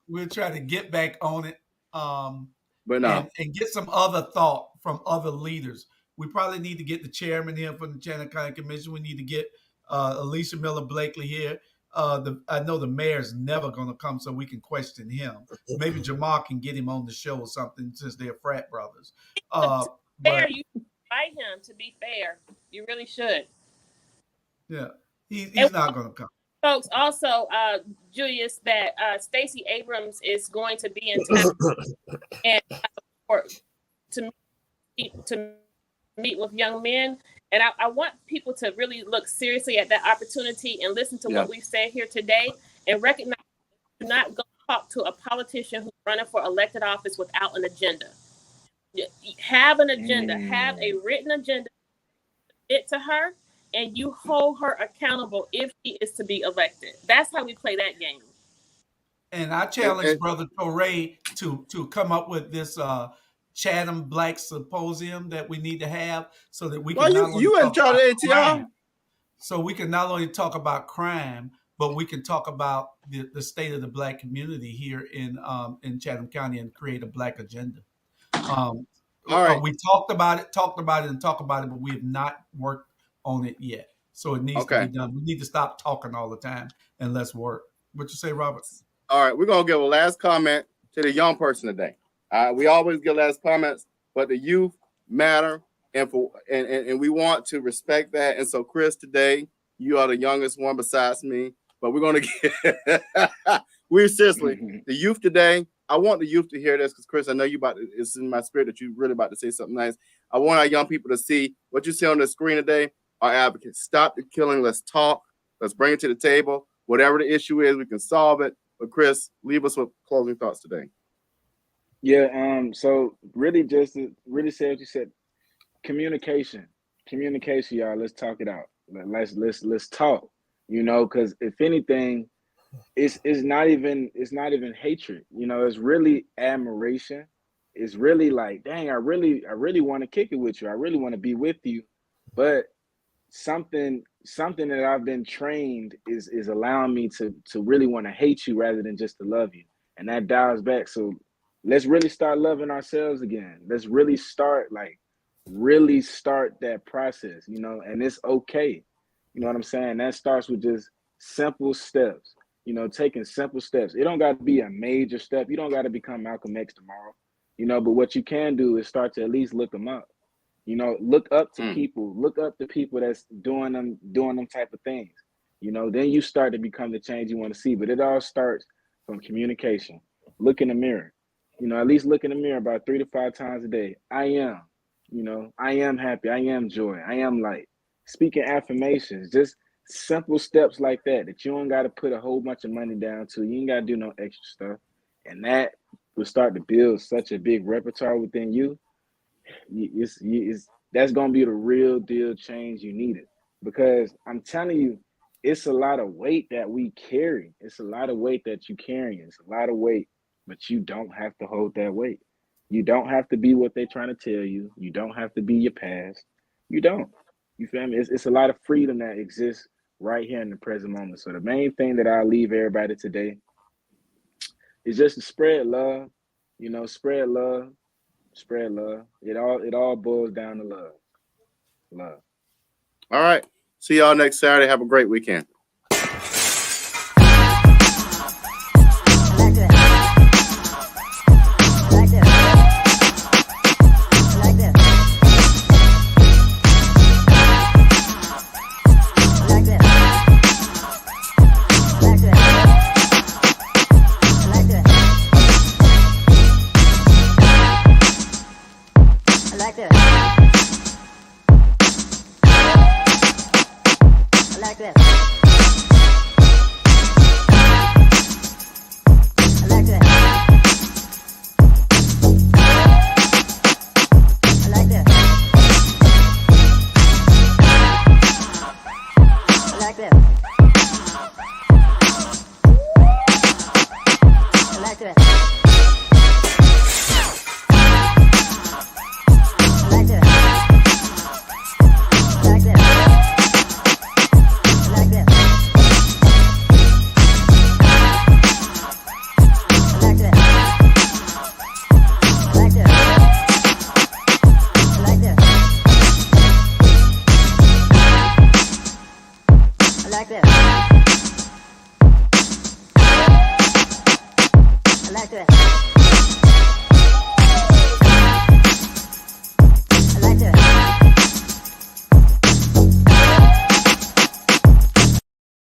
We'll try to get back on it,
But no.
and get some other thought from other leaders. We probably need to get the chairman here from the Chandler County Commission. We need to get Alicia Miller Blakely here. I know the mayor's never going to come, so we can question him. Maybe Jamal can get him on the show or something, since they're frat brothers.
Fair, you invite him to be fair. You really should.
Yeah, he's not going to come.
Folks, also, Julius, that Stacey Abrams is going to be in town and to meet with young men. And I want people to really look seriously at that opportunity and listen to what we've said here today and recognize not go talk to a politician who's running for elected office without an agenda. Have an agenda, have a written agenda to her, and you hold her accountable if she is to be elected. That's how we play that game.
And I challenge Brother Torre to come up with this Chatham Black Symposium that we need to have, so that we can
you in charge of ATR?
So we can not only talk about crime, but we can talk about the state of the Black community here in Chatham County and create a Black agenda.
All right.
We talked about it, but we have not worked on it yet. So it needs to be done. We need to stop talking all the time and let's work. What you say, Robert?
All right, we're gonna give a last comment to the young person today. We always give last comments, but the youth matter, and we want to respect that. And so, Chris, today you are the youngest one besides me, but we're gonna get seriously the youth today. I want the youth to hear this because, Chris, I know it's in my spirit that you're really about to say something nice. I want our young people to see what you see on the screen today. Our advocates, stop the killing. Let's talk. Let's bring it to the table. Whatever the issue is, we can solve it. But Chris, leave us with closing thoughts today.
Yeah. So really, just to really say what you said. Communication, y'all. Let's talk it out. Let's talk. You know, because if anything, it's not even hatred. You know, it's really admiration it's really like, dang, I really want to kick it with you. I really want to be with you. But something that I've been trained is allowing me to really want to hate you rather than just to love you. And that dials back. So let's really start loving ourselves again. Let's really start that process, you know, and it's okay. You know what I'm saying? That starts with just simple steps, you know, taking simple steps. It don't got to be a major step. You don't got to become Malcolm X tomorrow, you know, but what you can do is start to at least look them up. You know, look up to people that's doing them type of things. You know, then you start to become the change you want to see. But it all starts from communication. Look in the mirror. You know, at least look in the mirror about 3 to 5 times a day. I am happy. I am joy. I am light. Speaking affirmations, just simple steps like that you don't got to put a whole bunch of money down to. You ain't got to do no extra stuff. And that will start to build such a big repertoire within you. That's gonna be the real deal change you needed, because I'm telling you, it's a lot of weight that we carry. It's a lot of weight that you carrying. It's a lot of weight, but you don't have to hold that weight. You don't have to be what they're trying to tell you. You don't have to be your past. You don't. You feel me? It's a lot of freedom that exists right here in the present moment. So the main thing that I'll leave everybody today is just to spread love. You know, spread love. Spread love. It all boils down to love. Love.
All right. See y'all next Saturday. Have a great weekend.